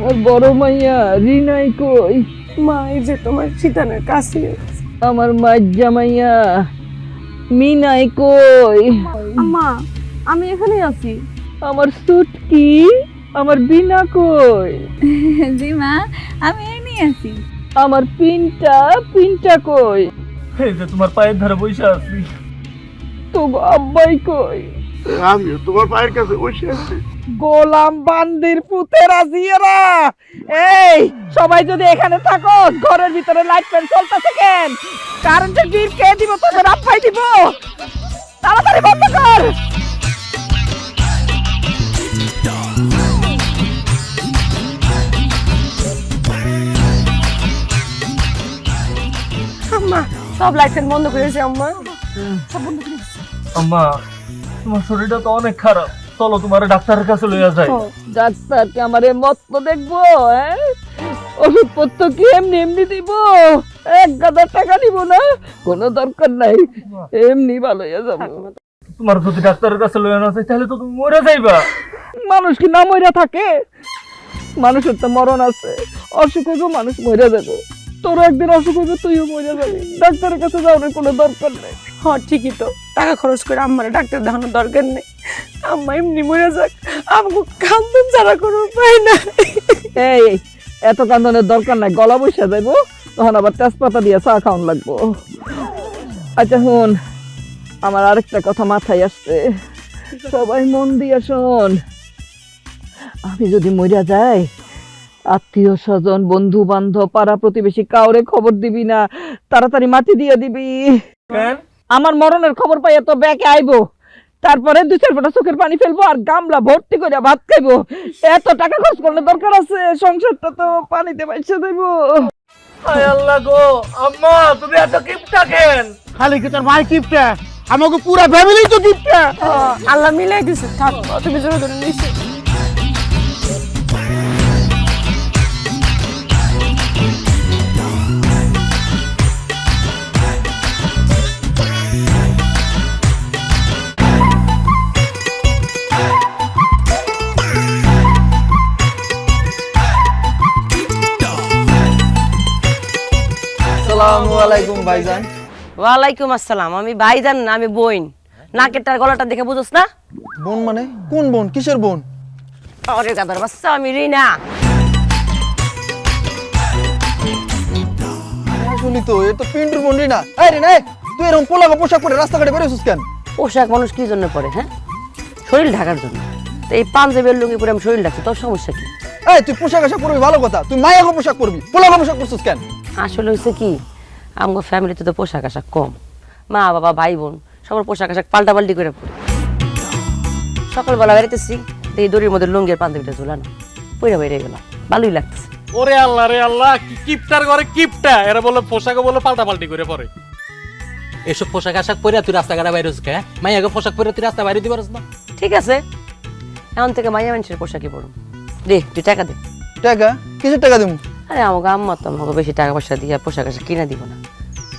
আমার বড় মাইয়া রিনাই কই? মা এই যে তোমার শীতানের কাছে। আমার মাইজা মাইয়া মিনাই কই? আম্মা আমি এখানেই আছি। আমার সুটকি, আমার বিনা কই? জি মা, আমি এখানেই আছি। আমার পিনটা কই? এই যে তোমার পায়ের ধারে বসে আছি। তো আব্বাই কই? আমিও তোমার পায়ের কাছে বসে আছি। গোলাম বান্দির পুতেরা জিয়েরা, এই সবাই যদি এখানে থাকো, ঘরের ভিতরে লাইট ফ্যান চলতেছে কেন? কারেন্টের বিল কে দিব? তোদের আব্বাই দিব। তাড়াতাড়ি বন্ধ কর। আম্মা সব লাইট ফ্যান বন্ধ করেছে আম্মা, সব বন্ধ করে দিছে। আম্মা তোমার শরীরটা তো অনেক খারাপ, চলো তোমার ডাক্তারের কাছে লইয়া যাই। ডাক্তারকে আমারে মত দেখবো? ওষুধপত্র কি এমনি এমনি দিব? 1000 টাকা দিব না, কোনো দরকার নাই, এমনি ভালো হয়ে যাবো। তোমার যদি ডাক্তারের কাছে লইয়া না যাই তাহলে তো তুমি মরে যাইবা। মানুষ কি না মরে থাকে? মানুষের তো মরণ আছে, অসুখ হইব মানুষ মরে যাবে। তোর একদিন অসুখ হইবে, তুইও মরে যাবি। ডাক্তারের কাছে যাওয়ার কোনো দরকার নেই। হ্যাঁ ঠিকই তো, টাকা খরচ করে আম্মার ডাক্তার দেখানোর দরকার নেই। আম্মা এমনি মরে যাক, আমাকে কান্দন ছাড়া কোনো উপায় নাই। এই এত কান্দনের দরকার নাই, গলা বসে যাইব, তখন আবার তেজপাতা দিয়ে চা খাওয়ান লাগবো। আচ্ছা শুন, আমার আরেকটা কথা মাথায় আসছে, সবাই মন দিয়ে শোন। আমি যদি মরিয়া যাই, আত্মীয় স্বজন, বন্ধু বান্ধব, পাড়া প্রতিবেশী কাউরে খবর দিবি না, তাড়াতাড়ি মাটি দিয়ে দিবি। কেন? আমার মরণের খবর পাইয়া তো ব্যাকে আইবো, তারপরে 2-4 ফোঁটা চোখের পানি ফেলবো আর গামলা ভর্তি করে ভাত খাইবো। এত টাকা খরচ করলে দরকার আছে? সংসারটা তো পানিতে বাইসে দেব। হায় আল্লাহ গো, আম্মা তুমি এত কিপটা কেন? খালি কি তোর মাই কিপটা, আমাকে পুরা ফ্যামিলি তো কিপটা। আল্লাহ মিলাই দিছে, থাক তুমি জোরে জোরে নিশ্চয়। আসসালামু আলাইকুম ভাইজান। ওয়ালাইকুম আসসালাম। আমি ভাইজান না, আমি বোন। নাকেরটার গলাটা দেখে বুঝোস না? বোন মানে কোন বোন, কিসের বোন? আরে গাদার বাচ্চা, আমি রিনা। আসলে তো এ তো পিন্টুর বোন রিনা। এই রিনা, তুই এরকম পোলাগো পোশাক পরে রাস্তাঘাটে বেরোছিস কেন? পোশাক মানুষ কি জন্য পরে? হ্যাঁ, শরীর ঢাকার জন্য। তো এই পাঞ্জাবের লুঙ্গি পরে আমি শরীর ঢাকছি, তোর সমস্যা কি? এই তুই পোশাক আশাক পরবি ভালো কথা, তুই মায়াগো পোশাক পরবি, পোলাগো পোশাক পরছিস কেন? আসলে হয়েছে কি, আমার ফ্যামিলিতে তো পোশাক আশাক কম। মা বাবা ভাই বোন সবার পোশাক আশাক পাল্টাপাল্টি করে পরে। সকালবেলা বেরোতেছি, এই দড়ির মধ্যে লুঙ্গির পাঞ্জাবিটা ঝোলানো, পইরা বেরিয়ে গেলাম, ভালোই লাগতেছে। ওরে আল্লাহ রে আল্লাহ, কিপটার ঘরে কিপটা, এরা বলে পোশাকও বলে পাল্টাপাল্টি করে পরে। এসব পোশাক আশাক পরে তুই রাস্তাঘাটে বাইরে হচ্ছে, হ্যাঁ? মাইয়াকে পোশাক পরে তুই রাস্তা বাইরে দিতে পারিস না? ঠিক আছে, এখন থেকে মাইয়া মানুষের পোশাকই পড়ুন। দে, তুই টাকা দে। টাকা? কিসের টাকা দেবো? আরে আমাকে আম্মা তো আমাকে বেশি টাকা পয়সা দিয়ে পোশাক আশাক কিনে দিব না।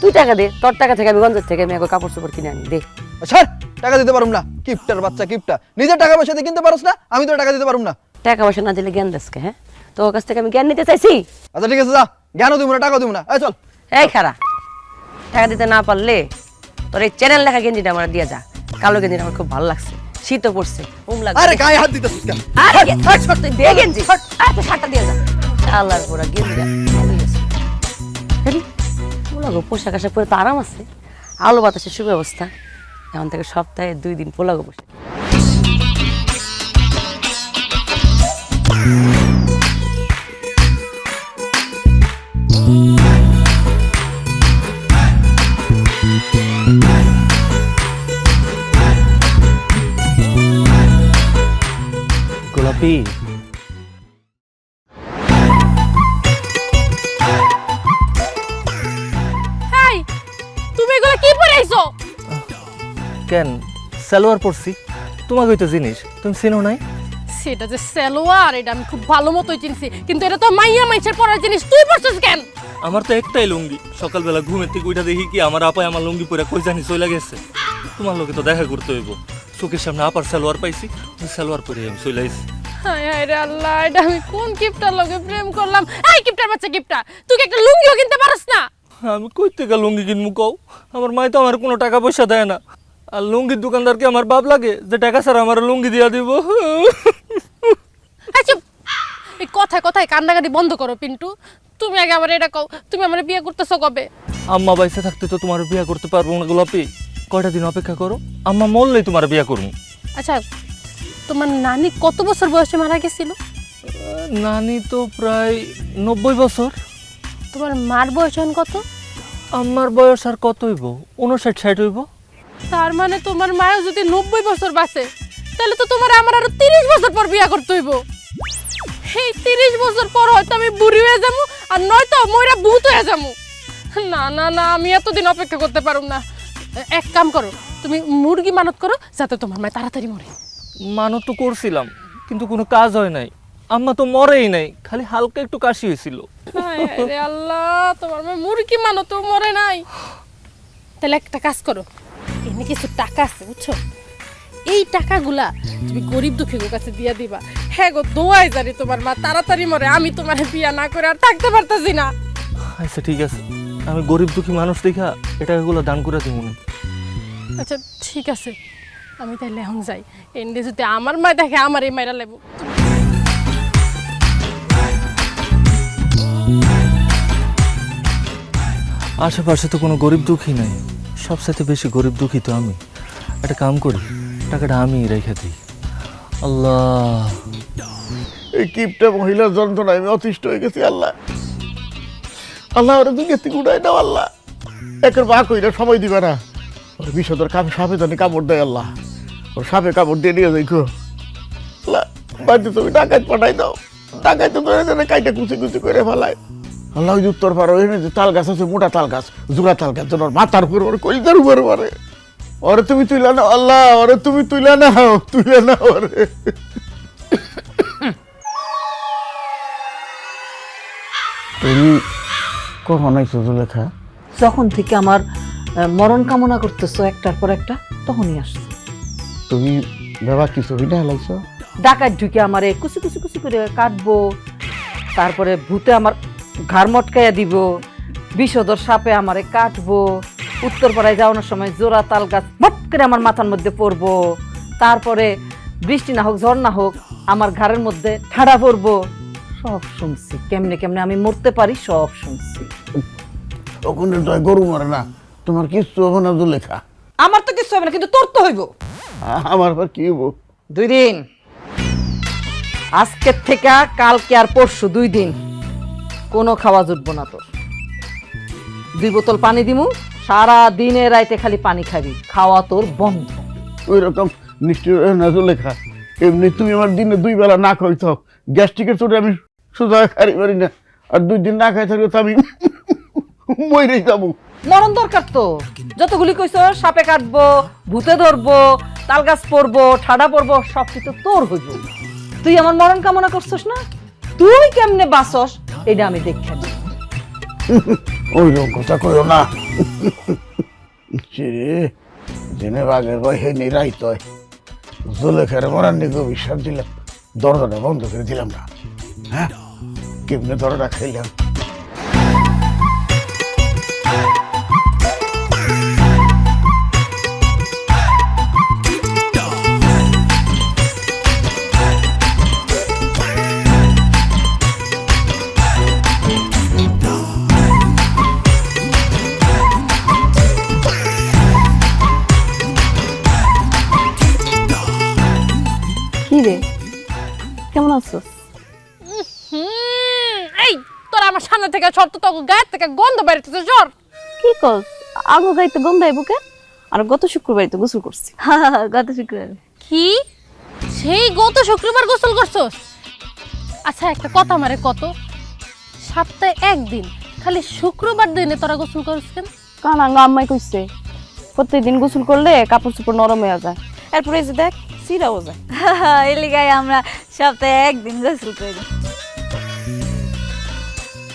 তুই টাকা দে, তোর টাকা থেকে আমি গঞ্জের থেকে আমি আগে কাপড় চোপড় কিনে আনি। দে। ছাড়, টাকা দিতে পারুম না। কিপটার বাচ্চা কিপটা, নিজের টাকা পয়সা দিয়ে কিনতে পারস না, আমি তো টাকা দিতে পারুম না। টাকা পয়সা না দিলে জ্ঞান দেশকে? হ্যাঁ, তোর কাছ থেকে আমি জ্ঞান নিতে চাইছি? আচ্ছা ঠিক আছে, যা, জ্ঞানও দিব না, টাকাও দিব না। এই চল। এই খারা, টাকা দিতে না পারলে তোর এই চ্যানেল লেখা গেঞ্জিটা আমার দিয়ে যা। কালো গেঞ্জিটা আমার খুব ভালো লাগছে, শীতও পড়ছে, লাগছে। আরে গায়ে হাত দিতেছিস কেন? আরে তুই দে গেঞ্জি, আচ্ছা শার্টটা দিয়ে যা। আল্লাহর পুরা গেঞ্জিটা ভালোই আছে। হেরি, পোলাগো পোশাক আশাক পরে তো আরাম আছে, আলো বাতাসের সুব্যবস্থা। এখন থেকে সপ্তাহে 2 দিন পোলাগো বসে। গোলাপি, তুমি এগুলো কি পরে আইছো? কেন সালোয়ার পরছি? তোমাকে তো জিনিস তুমি চিনো নাই? সেটা যে সালোয়ার, এটা আমি খুব ভালো মতোই চিনছি, কিন্তু এটা তো মাইয়া মাইছের পরার জিনিস, তুই পরছিস কেন? আমার তো একটাই লুঙ্গি, সকালবেলা ঘুমের থেকে উঠা দেখি কি আমার আপায় আমার লুঙ্গি পরে কই জানি চলে গেছে। তোমার লোকে তো দেখা করতে হইব, চোখের সামনে আপার সালোয়ার পাইছি, সালোয়ার পরে আমি চলে আইছি। হায় হায় রে আল্লাহ, এটা আমি কোন কিপটার লগে প্রেম করলাম? এই কিপটার বাচ্চা কিপটা, তুই কি একটা লুঙ্গিও কিনতে পারস না? আমি কই থেকে লুঙ্গি কিনবো কও? আমার মাই তো আমার কোনো টাকা পয়সা দেয় না। আর লুঙ্গির দোকানদারকে আমার বাপ লাগে যে টাকা ছাড়া আমার লুঙ্গি দিয়া দিব। এই চুপ, এই কথায় কথায় কান্নাকাটি বন্ধ করো পিন্টু। তুমি আগে আমার এটা কও, তুমি আমার বিয়ে করতেছো কবে? আম্মা বাইসে থাকতে তো তোমার বিয়া করতে পারবো না গোলাপি। কয়টা দিন অপেক্ষা করো, আম্মা মরলেই তোমার বিয়া করবো। আচ্ছা, তোমার নানি কত বছর বয়সে মারা গেছিল? নানি তো প্রায় 90 বছর। তোমার মার বয়স এখন কত? আমার বয়স আর কত হইব? 59-60 হইব। তার মানে তোমার মাও যদি 90 বছর বাঁচে, তাহলে তো তোমার আমার আরো 30 বছর পর বিয়া করতে হইব। এই 30 বছর পর হয়তো আমি বুড়ি হয়ে যাবো, আর নয়তো মইরা ভূত হয়ে যাবো। না না না, আমি এতদিন অপেক্ষা করতে পারুম না। এক কাম করো, তুমি মুরগি মানত করো যাতে তোমার মা তাড়াতাড়ি মরে। মানত তো করছিলাম, কিন্তু কোনো কাজ হয় নাই। আম্মা তো মরেই নাই, খালি হালকা একটু কাশি হয়েছিল। হায় হায় রে আল্লাহ, তোমার মা মুরগি মানত মরে নাই। তাহলে একটা কাজ করো, এনে কিছু টাকা আছে বুঝছো, এই টাকাগুলা তুমি গরিব দুঃখীর কাছে দিয়া দিবা। হ্যাঁ গো, দোয়াই জানি তোমার মা তাড়াতাড়ি মরে, আমি তোমার বিয়া না করে আর থাকতে পারতাছি না। আচ্ছা ঠিক আছে, আমি গরিব দুঃখী মানুষ দেখা এটা এগুলো দান করে দিব না। আচ্ছা ঠিক আছে, আমি তাহলে এখন যাই। এনে যদি আমার মা দেখে আমার এই মায়েরা লেবো। আশেপাশে তো কোনো গরিব দুঃখী নাই, সবসাথে বেশি গরিব দুঃখী তো আমি। একটা কাম করি, টাকাটা আমি রেখে দিই। আল্লাহ, এই কিপটা মহিলার যন্ত্রণা আমি অতিষ্ঠ হয়ে গেছি। আল্লাহ আল্লাহ, ওরা দুনিয়া থেকে উড়াই দাও আল্লাহ। একের বা কইরা সময় দিবে না। ওর বিষধর সাপে জানি কামড় দেয় আল্লাহ। ওর সাপে কামড় দিয়ে নিয়ে যাই গো আল্লাহ। বাড়িতে তুমি ডাকাত পাঠাই দাও, ডাকাত তো ধরে ধরে কাইটা কুচি কুচি করে ফেলায় আল্লাহ। ওই উত্তর পাড়া ওই যে তাল গাছ আছে, মোটা তাল গাছ, জোড়া তাল গাছ, যেন ওর মাথার উপর ওর কলিজার উপর মারে। ওরে তুমি তুইলা না আল্লাহ, ওরে তুমি তুইলা না, তুইলা না ওরে। তুমি কখন আইছো জুলেখা? যখন থেকে আমার মরণ কামনা করতেছো একটার পর একটা, তখনই আসছে। তুমি বাবা কি ছবিটা হেলাইছো? ডাকাত ঢুকে আমারে কুচি কুচি কুচি করে কাটবো, তারপরে ভূতে আমার ঘাড় মটকাইয়া দিব, বিষধর সাপে আমারে কাটবো, উত্তরপাড়ায় যাওয়ানোর সময় জোড়া তাল গাছ মট করে আমার মাথার মধ্যে পড়বো, তারপরে বৃষ্টি না হোক ঝড় না হোক আমার ঘাড়ের মধ্যে ঠাড়া পড়বো। সব শুনছি, কেমনে কেমনে আমি মরতে পারি সব শুনছি। ওখানে জয় গরু মারে না, তোমার কিচ্ছু হবে না জুলেখা। আমার তো কিছু হবে না, কিন্তু তোর তো হইব। আমার আবার কি হবো? 2 দিন, আজকের থেকে কালকে আর পরশু 2 দিন কোনো খাওয়া জুটবো না তোর। 2 বোতল পানি দিমু, সারা দিনে রাইতে খালি পানি খাবি, খাওয়া তোর বন্ধ। ওই রকম নিশ্চয় না জুলেখা। এমনি তুমি আমার দিনে 2 বেলা না খাইতো, গ্যাস্ট্রিকের চোটে আমি সোজা খাই পারি না। আর 2 দিন না খাই থাকলে তো আমি মরেই যাবো। মরণ দরকার তো, যতগুলি কইছ সাপে কাটবো, ভূতে ধরবো, তাল গাছ পড়বো, ঠাডা পড়বো, সব কিছু তোর হইব। তুই আমার মরণ কামনা করছস না, তুই কেমনে বাঁচস এটা আমি দেখে নিই। ওই রকম কথা কইও না। জেনে বাঘের ভয় হে নিরাই তয় জুলেখার মরার নিকে বিশ্বাস দিলাম, দরজাটা বন্ধ করে দিলাম না। হ্যাঁ, কেমনে দরজা খাইলাম। কি রে, কেমন আছো? এই তোরা আমার সামনে থেকে সর তো, তোর গায়ের থেকে গন্ধ বেরোতেছে, সর। কি কস? আগো গাইতে গন্ধ আইবো কে? আর গত শুক্রবারই তো গোসল করছি। গত শুক্রবার। কি সেই গত শুক্রবার গোসল করছস? আচ্ছা একটা কথা মারে, কত সপ্তাহে 1 দিন খালি শুক্রবার দিনে তোরা গোসল করিস কেন? কারণ আঙ্গা আম্মাই কইছে প্রত্যেকদিন গোসল করলে কাপড় চোপড় নরম হয়ে যায়, এরপরে এই যে দেখ সিরাও যায়। এই লিগাই আমরা সপ্তাহে 1 দিন গোসল করি।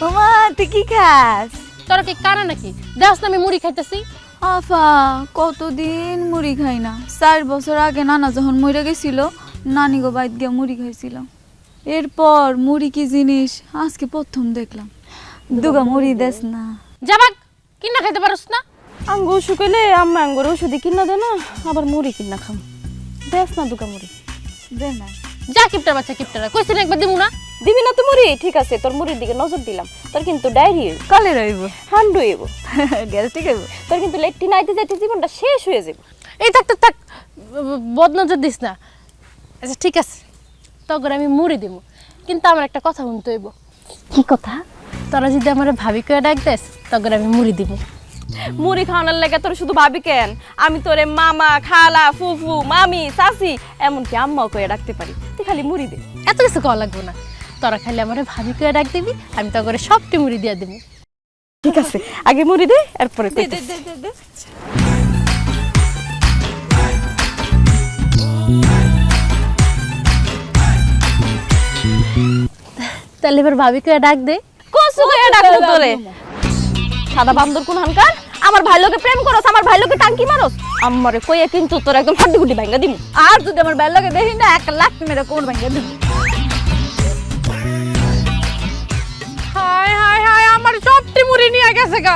ওমা তুই কি খাস? তোরা কি কানা নাকি? দেখ না আমি মুড়ি খাইতেছি। আফা কতদিন মুড়ি খাই না। 4 বছর আগে নানা যখন মরে গেছিল, নানি গো বাইত গিয়ে মুড়ি খাইছিলাম। এরপর মুড়ি কি জিনিস আজকে প্রথম দেখলাম। দুগা মুড়ি দেস না। যাবাক কিনা খাইতে পারোস না? আঙ্গ অসুখ হইলে আম্মা আঙ্গুর ওষুধি কিনা দে না, আবার মুড়ি কিনা খাম। দেস না দুকা মুড়ি। দে না। যা কিপটার বাচ্চা কিপটারা, কইছিস একবার দিমু না? দিবি না তো মুড়ি? ঠিক আছে, তোর মুড়ির দিকে নজর দিলাম। তোর কিন্তু ডায়রি কালে রইব। হান্ডু হইব। গ্যাস্ট্রিক হইব। তোর কিন্তু লেট্রিন আইতে যাইতে জীবনটা শেষ হয়ে যাবে। এই থাক থাক থাক, বদনজর দিস না। আচ্ছা ঠিক আছে, তখন আমি মুড়ি দিব, কিন্তু আমার একটা কথা শুনতে হইব। কি কথা? তোরা যদি আমার ভাবি করে ডাক দেস, তখন আমি মুড়ি দিব। মুড়ি খাওয়ানোর লাগে তোর শুধু ভাবি কেন, আমি তোরে মামা, খালা, ফুফু, মামি, চাচি, এমনকি আম্মাও কয়ে ডাকতে পারি। তুই খালি মুড়ি দে। এত কিছু কওয়া লাগবো না, তোরা খালি আমার ভাবি করে ডাক দিবি, আমি তো করে সবটি মুড়ি দিয়ে দিব। ঠিক আছে, আগে মুড়ি দে, এরপরে দে দে দে দে দে। তাহলে এবার ভাবি করে ডাক দে। কসু কয়ে ডাকবো তোরে? সাদা বান্দর কোন হানকার? আমার ভাই লোকে প্রেম করস, আমার ভাই লোকে টাঙ্কি মারস, আমারে কইয়া কিন্তু তোর একদম হাড্ডি গুড্ডি ভাঙা দিমু। আর যদি আমার বেল লাগে দেখি না 1 লাখ মেরে কোন ভাঙিয়ে দিব। হায় হায় হায়, আমার সবটি মুড়ি নিয়ে গেছে গা।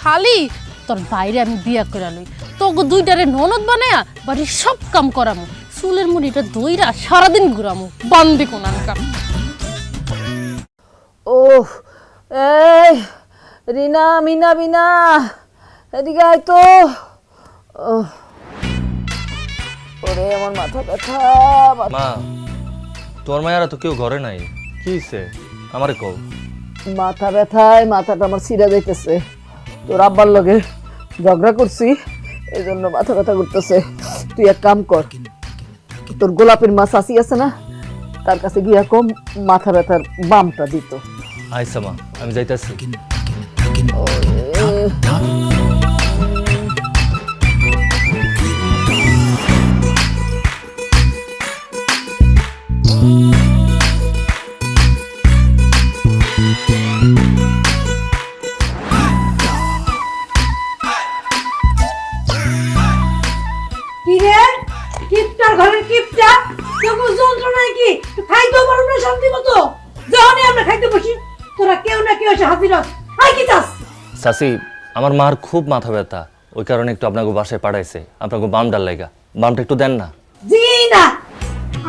খালি তোর বাইরে আমি বিয়া করে লই, তোকে দুইটারে ননদ বানায়া বাড়ির সব কাম করামু, চুলের মুড়িটা দইরা সারাদিন ঘুরামু, বান্দি কোনানকা। ওহ, এই রিনা, মিনা, বিনা, এদিকে আয় তো। ওরে আমার মাথা ব্যথা। মা, তোর মায়েরা তো কেউ ঘরে নাই, কি হইছে আমারে কও। মাথা ব্যথায় মাথাটা আমার ছিঁড়ে যাইতেছে। তোর আব্বার লগে ঝগড়া করছি, এই জন্য মাথা ব্যথা করতেছে। তুই এক কাম কর, তোর গোলাপের মা চাচি আছে না, তার কাছে গিয়া কম মাথা ব্যথার বামটা দিত। আইসা মা, আমি যাইতাছি। কিরে কিপটার ঘরের কিপটা কেউ যন্ত্রণা কি খাইতেও পারো না শান্তি মতো। যখনই আমরা খাইতে বসি তোরা কেউ না কেউ এসে হাজির হস। আই কি চাস? চাচি, আমার মার খুব মাথা ব্যথা, ওই কারণে একটু আপনাকে বাসায় পাঠাইছে, আপনাকে বাম ডাল লাগা, বামটা একটু দেন না। জি না,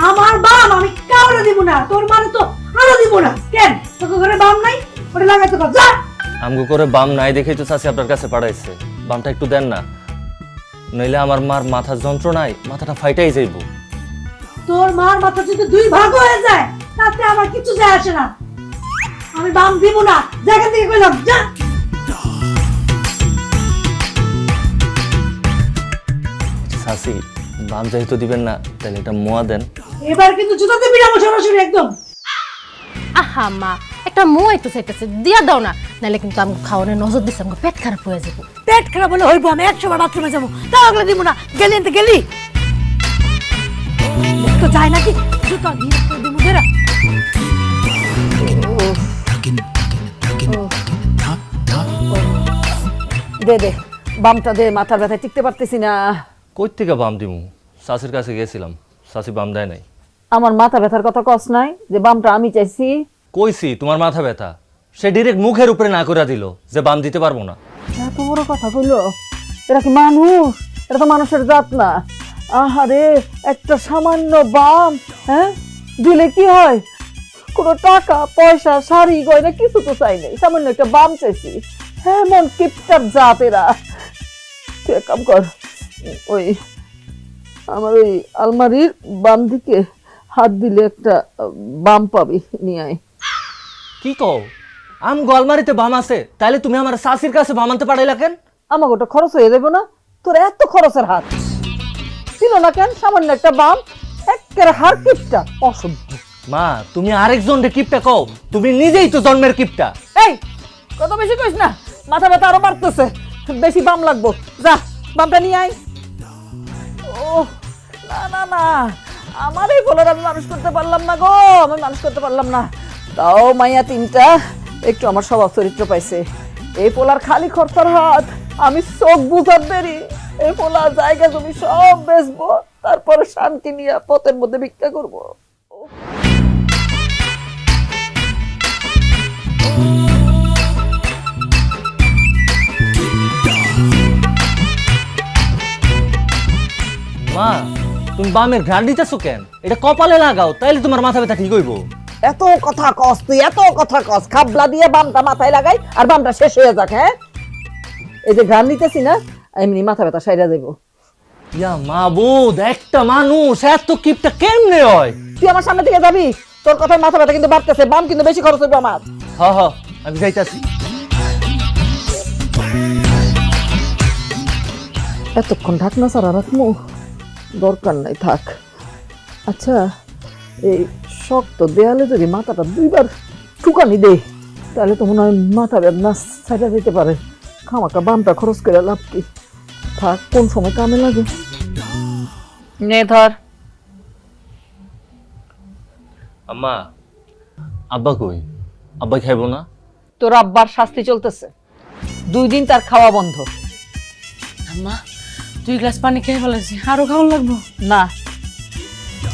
আমার বাম আমি কাউরে দিব না, তোর মানে তো আরো দিব না। কেন তোর ঘরে বাম নাই? ওটা লাগাইতে পার, যা। আমগো করে বাম নাই দেখেই তো চাচি আপনার কাছে পাঠাইছে, বামটা একটু দেন না, নইলে আমার মার মাথার যন্ত্রণায় মাথাটা ফাইটাই যাইব। তোর মার মাথা যদি 2 ভাগ হয়ে যায় তাতে আমার কিছু যায় আসে না। আমি বাম দিব না, জায়গা থেকে কইলাম, যা। চাচি, বাম যেহেতু দিবেন না, তাহলে এটা মোয়া দেন। এবার কিন্তু জুতাতে বিড়াবো সরাসরি একদম। আহা মা, একটা মুই তো চাইতেছে, দিয়া দাও না, নাহলে কিন্তু আমি খাওয়ানোর নজর দিচ্ছে, আমার পেট খারাপ হয়ে যাবো। পেট খারাপ হলে হইব, আমি 100 বার বাথরুমে যাবো, তাও আগলে দিব না। গেলি এনতে গেলি তো যায় নাকি, জুতা দিয়ে দিব দেরা। দে দে বামটা দে, মাথার ব্যথায় টিকতে পারতেছি না। কই থেকে বাম দিমু? চাচির কাছে গেছিলাম, চাচি বাম দেয় নাই। আমার মাথা ব্যথার কথা কস নাই যে বামটা আমি চাইছি? কইছি তোমার মাথা ব্যথা, সে ডিরেক্ট মুখের উপরে না করে দিল যে বাম দিতে পারবো না। এত বড় কথা কইলো? এরা কি মানুষ? এটা তো মানুষের জাত না। আহারে, একটা সামান্য বাম হ্যাঁ দিলে কি হয়? কোনো টাকা পয়সা শাড়ি গয়না কিছু তো চাই নাই, সামান্য একটা বাম চাইছি। হ্যাঁ, মন কিপটার জাত এরা। তুই এক কাম কর, ওই আমার ওই আলমারির বাম দিকে হাত দিলে একটা বাম পাবি, নিয়ে আয়। কি কও? আমগো আলমারিতে বাম আছে, তাইলে তুমি আমার চাচির কাছে বাম আনতে পারাইলা কেন? আমাকে ওটা খরচ হয়ে যাবে না? তোর এত খরচের হাত ছিল না কেন? সামান্য একটা বাম, একেবারে হার কিপটা, অসভ্য। মা, তুমি আরেকজন রে কিপটা কও, তুমি নিজেই তো জন্মের কিপটা। এই কত বেশি কইস না, মাথা ব্যথা আরো বাড়তেছে, বেশি বাম লাগবো। যা বামটা নিয়ে আয়। ও না না না, আমার এই বলার আমি মানুষ করতে পারলাম না গো, আমি মানুষ করতে পারলাম না। তাও মাইয়া 3টা একটু আমার স্বভাব চরিত্র পাইছে। এই পোলার খালি খরচার হাত, আমি চোখ বুঝার দেরি। এই পোলা জায়গা জমি সব বেচবো, তারপরে শান্তি নিয়ে পথের মধ্যে ভিক্ষা করবো। মা তুমি বামের ঘ্রাণ দিতেছো কেন? এটা কপালে লাগাও, তাইলে তোমার মাথা ব্যথা ঠিক হইব। এত কথা কস তুই, এত কথা কস। খাবলা দিয়ে বামটা মাথায় লাগাই আর বামটা শেষ হয়ে যাক। হ্যাঁ, এই যে ঘ্রাণ নিতেছি না, এমনি মাথা ব্যথা সাইরা যাইব। ইয়া মাবুদ, একটা মানুষ এত কিপটা কেমনে হয়? তুই আমার সামনে থেকে যাবি, তোর কথায় মাথা ব্যথা কিন্তু বাড়তেছে। বাম কিন্তু বেশি খরচ হইব আমার। হ হ, আমি যাইতাছি। এতক্ষণ ঢাকনা ছাড়া রাখবো, দরকার নাই, থাক। আচ্ছা, এই শক্ত দেয়ালে যদি মাথাটা দুইবার ঠুকানি দে, তাহলে তো মনে হয় মাথা বেদনা ছাইড়া দিতে পারে। খামাকা বামটা খরচ করে লাভ কি? থাক, কোন সময় কামে লাগে। নে ধর। আম্মা, আব্বা কই? আব্বা খাইবো না? তোর আব্বার শাস্তি চলতেছে, 2 দিন তার খাওয়া বন্ধ। আম্মা 2 গ্লাস পানি খেয়ে ফেলেছি, আরো খাওয়ান লাগবো? না,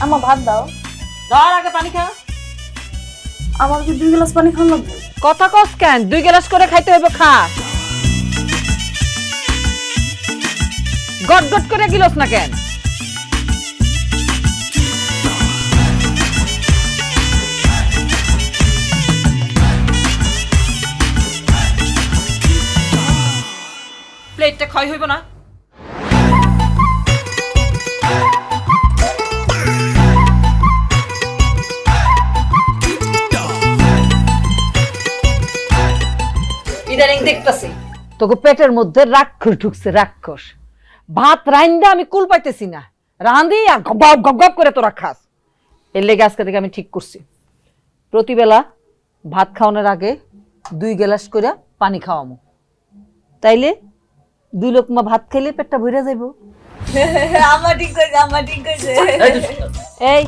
আম্মা ভাত দাও। ধর আগে পানি খা। আমার কি 2 গ্লাস পানি খাওয়ান লাগবে? কথা কস কেন? 2 গ্লাস করে খাইতে হইব, খা। গট গট করে গিলস না কেন? প্লেটটা ক্ষয় হইব না? ইদানিং দেখতেছি তোকে পেটের মধ্যে রাক্ষস ঢুকছে, রাক্ষস। ভাত রাইন্দা আমি কুল পাইতেছি না, রাঁধি আর গপ গপ গপ করে তোরা খাস। এর লেগে আজকে থেকে আমি ঠিক করছি, প্রতিবেলা ভাত খাওয়ানোর আগে 2 গ্লাস করে পানি খাওয়ামো। তাইলে 2 লোকমা ভাত খাইলে পেটটা ভরে যাইব। আমার ঠিক কইছে, আমার ঠিক কইছে। এই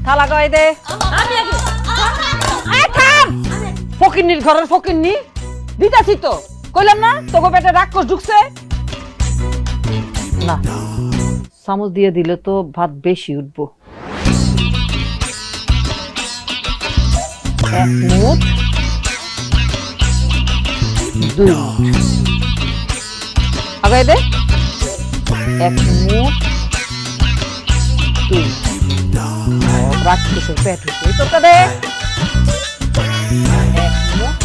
থালা গাই দে। ফকিন্নির ঘরের ফকিন্নি দিতাছি তো, কইলাম না তোকে পেটে রাক্ষস ঢুকছে। না, চামচ দিয়ে দিলে তো ভাত বেশি উঠবো। 1 মুঠ 2 মুঠ আগাই দে। 1 মুঠ 2 রাক্ষসের পেট উঠছে, তোকে দে। 1 মুঠ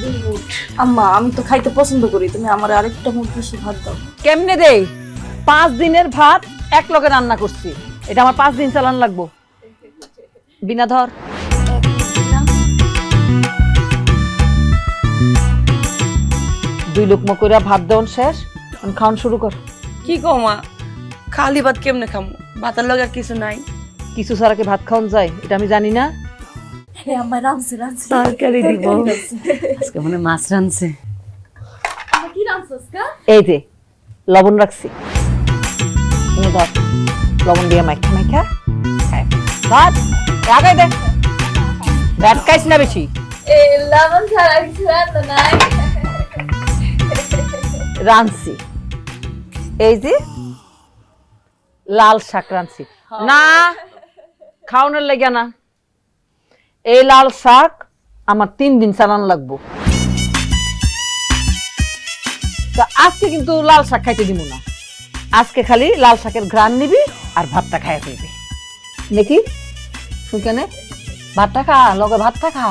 2 মুঠ। আম্মা আমি তো খাইতে পছন্দ করি, তুমি আমার আরেকটা মুঠ বেশি ভাত দাও। কেমনে দেই? 5 দিনের ভাত এক লগে রান্না করছি, এটা আমার 5 দিন চালান লাগবো। বিনা ধর। দুই লোকমা করে ভাত দেওয়ান শেষ, খাওয়ান শুরু কর। কি কও মা, খালি ভাত কেমনে খামু? ভাতের লগে আর কিছু নাই? কিছু ছাড়া কি ভাত খাওয়ান যায় এটা আমি জানি না? হে আম্মা রাঁধছে, রাঁধছে। তরকারি দিব আজকে, মনে মাছ রাঁধছে। আম্মা কি রাঁধছস কা? এই যে লবণ রাখছি, নে ধর। লবণ দিয়ে মাইখা মাইখা খায়। ভাত আগাই দে, ভাত খাইস না বেশি। এ লবণ ছাড়া কিছু রান্না নাই। রাঁধছি, এই যে লাল শাক রাঁধছি। না, খাওয়ানোর লেগে না, এই লাল শাক আমার 3 দিন চালান লাগবো। তা আজকে কিন্তু লাল শাক খাইতে দিব না, আজকে খালি লাল শাকের ঘ্রাণ নিবি আর ভাতটা খাইয়া ফেলবি নাকি? শুনকেনে ভাতটা খা, লগে ভাতটা খা,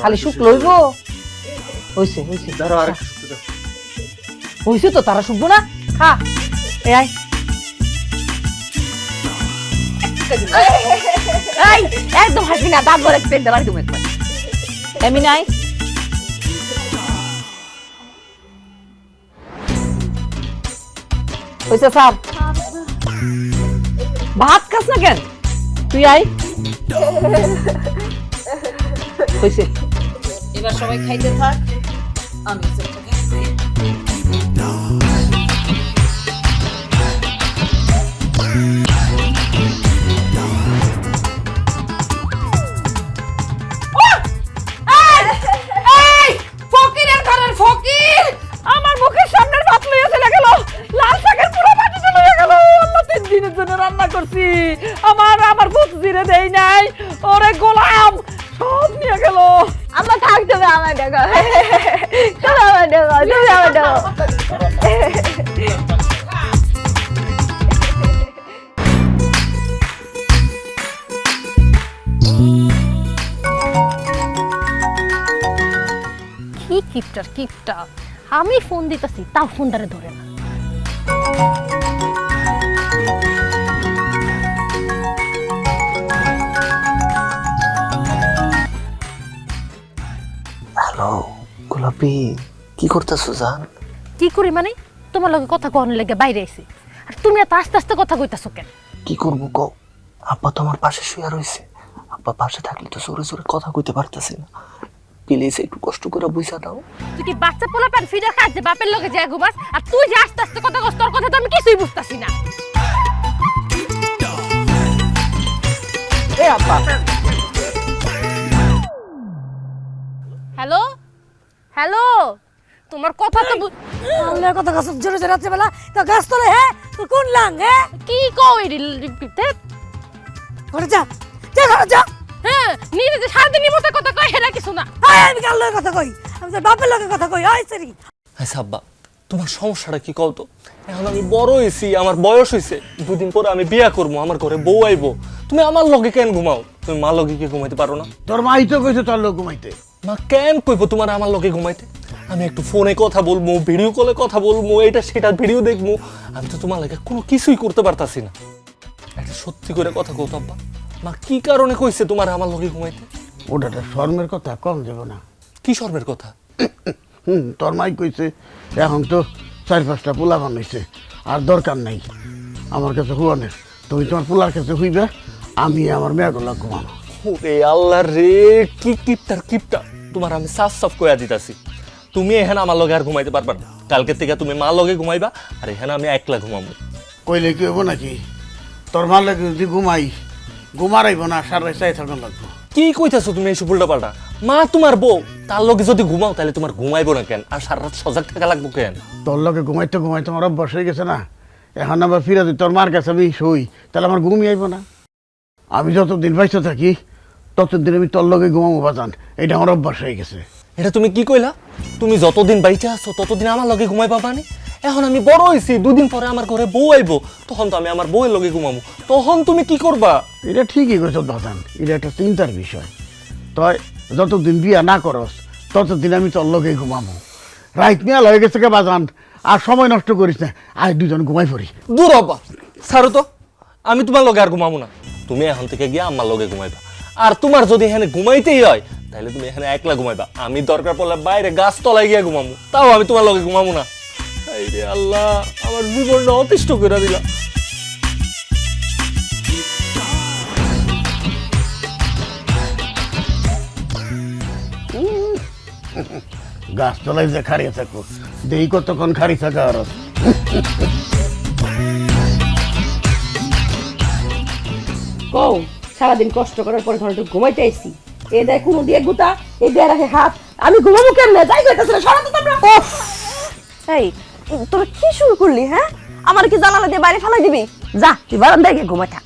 খালি শুক লইব। হইছে হইছে হইছে তো, তারা শুকবো না, খা। এই একদম হাসবি না, দাঁত বলে পেন দেবার তুমি একবার। এমনি নাই, হইছে সাপ। ভাত খাস না কেন তুই? আই হইছে, এবার সবাই খাইতে থাক, আমি আমার মুখের সামনের ভাত লইয়া চলে গেল, লাল শাকের পুরো মাটিতে লইয়া গেল। আল্লাহ, 3 দিনের জন্য রান্না করছি, আমার ভূত জিরে দেই নাই, ওরে গোলাম সব নিয়ে গেল। আম্মা থাক, তুমি আমার দেখো, তুমি আমার দেখো, তুমি আমার দেখো। কি কিপটা আমি ফোন দিতেছি তাও ফোনটারে ধরে না। হ্যালো গোলাপি, কি করতেছো জান? কি করি মানে? তোমার লগে কথা কহন লেগে বাইরে আইছি, আর তুমি এত আস্তে আস্তে কথা কইতাছো কেন? কি করবো কও, আব্বা তো আমার পাশে শুয়ে রইছে। আব্বা পাশে থাকলে তো জোরে জোরে কথা কইতে পারতেছি না। প্লিজ একটু কষ্ট করে বুঝা দাও। তুই কি বাচ্চা পোলা প্যান ফিডা খাস যে বাপের লগে যায় ঘুমাস, আর তুই যে আস্তে আস্তে কথা কস, তোর কথা তো আমি কিছুই বুঝতাছি না। এ আব্বা, হ্যালো হ্যালো, তোমার কথা তো আল্লাহর কথা কাছে জোরে জোরে রাত্রে বেলা তো গাছ তোলে। হ্যাঁ তুই কোন লাং? হ্যাঁ কি কও এই রিপিতে? ঘরে যা, যা ঘরে যা। হ্যাঁ নিজে যে সারাদিনের মতো কথা কয় হেরা কিছু না। আমি কি আল্লাহর কথা কই? আমি তোর বাপের লগে কথা কই। আয় সরি। আচ্ছা আব্বা, তোমার সমস্যাটা কি কও তো? এখন আমি বড় হয়েছি, আমার বয়স হয়েছে, দুদিন পরে আমি বিয়া করবো, আমার ঘরে বউ আইবো। তুমি আমার লগে কেন ঘুমাও? তুমি মা লগে কি ঘুমাইতে পারো না? তোর মাই তো কইছে তোর লোক ঘুমাইতে। মা কেন কইবো তোমার আমার লগে ঘুমাইতে? আমি একটু ফোনে কথা বলবো, ভিডিও কলে কথা বলবো, এটা সেটা ভিডিও দেখবো। আমি তো তোমার লাগে কোনো কিছুই করতে পারতাছি না। একটা সত্যি করে কথা কও তো আব্বা, মা কি কারণে কইছে তোমার আমার লগে ঘুমাইতে? ওটা শর্মের কথা, কম যাব না। কি শর্মের কথা? তোর মাই কইছে এখন তো 4-5টা পোলা বানাইছে, আর দরকার নাই আমার কাছে হুয়ানের। তুমি তোমার পোলার কাছে হইবে, আমি আমার মেয়েগুলা ঘুমানো। ওরে আল্লাহ রে, কি কিপটা তোমার আমি সাফ সাফ কইয়া দিতাছি। তুমি এখানে আমার লগে আর ঘুমাইতে পারবা না। কালকে থেকে তুমি মা লগে ঘুমাইবা, আর এখানে আমি একলা ঘুমাবো। কইলে কি হবো নাকি? তোর মার লাগে যদি ঘুমাই, ঘুমারাইব না, সারাই চাই থাকা লাগবো। কি কইতাছো তুমি এইসব উল্টা পাল্টা? মা তোমার বউ, তার লগে যদি ঘুমাও তাহলে তোমার ঘুমাইবো না কেন? আর সারা রাত সজাগ থাকা লাগবো কেন? তোর লগে ঘুমাইতে ঘুমাইতে আমার অভ্যাস হয়ে গেছে না। এখন আবার ফিরে যদি তোর মার কাছে আমি শুই, তাহলে আমার ঘুমই আইব না। আমি যতদিন বাইসে থাকি ততদিন আমি তোর লগে ঘুমাবো বাজান, এটা আমার অভ্যাস হয়ে গেছে। এটা তুমি কি কইলা? তুমি যতদিন বাইচে আছো ততদিন আমার লগে ঘুমাইবা মানে? এখন আমি বড় হইছি, দুদিন পরে আমার ঘরে বউ আইবো, তখন তো আমি আমার বউয়ের লগে ঘুমাবো। তখন তুমি কি করবা? এটা ঠিকই কইছ বাজান, এটা একটা চিন্তার বিষয়। তয় যতদিন বিয়া না করস ততদিন আমি তোর লগে ঘুমাবো। রাইত মেয়াল হয়ে গেছে কে বাজান, আর সময় নষ্ট করিস না, আজ দুজন ঘুমাই পড়ি। দূর হবা, ছাড়ো তো, আমি তোমার লগে আর ঘুমাবো না। তুমি এখন থেকে গিয়ে আমার লগে ঘুমাইবা। আর তোমার যদি এখানে ঘুমাইতেই হয় তাহলে তুমি এখানে একলা ঘুমাইবা। আমি দরকার পড়লে বাইরে গাছ তলায় গিয়ে ঘুমাবো, তাও আমি তোমার লগে ঘুমাবো না। এই রে আল্লাহ, আমার জীবনটা অতিষ্ঠ করে দিলা। গাছ তলায় যে খাড়িয়ে থাকবো, দেই কতক্ষণ খাড়ি থাকা আর কও, সারাদিন কষ্ট করার পরে ঘরে ঘুমাইতে আইছি, এ দেয় কোনো দিয়ে গুতা, এ দেয় রাখে হাত, আমি ঘুমাবো কেমনে? যাই কইতাছ না, সরাতো তোমরা। এই তোরা কি শুরু করলি? হ্যাঁ, আমার কি জানালা দিয়ে বাইরে ফেলাই দিবি? যা তুই বারান্দায় গিয়ে ঘুমাই থাক।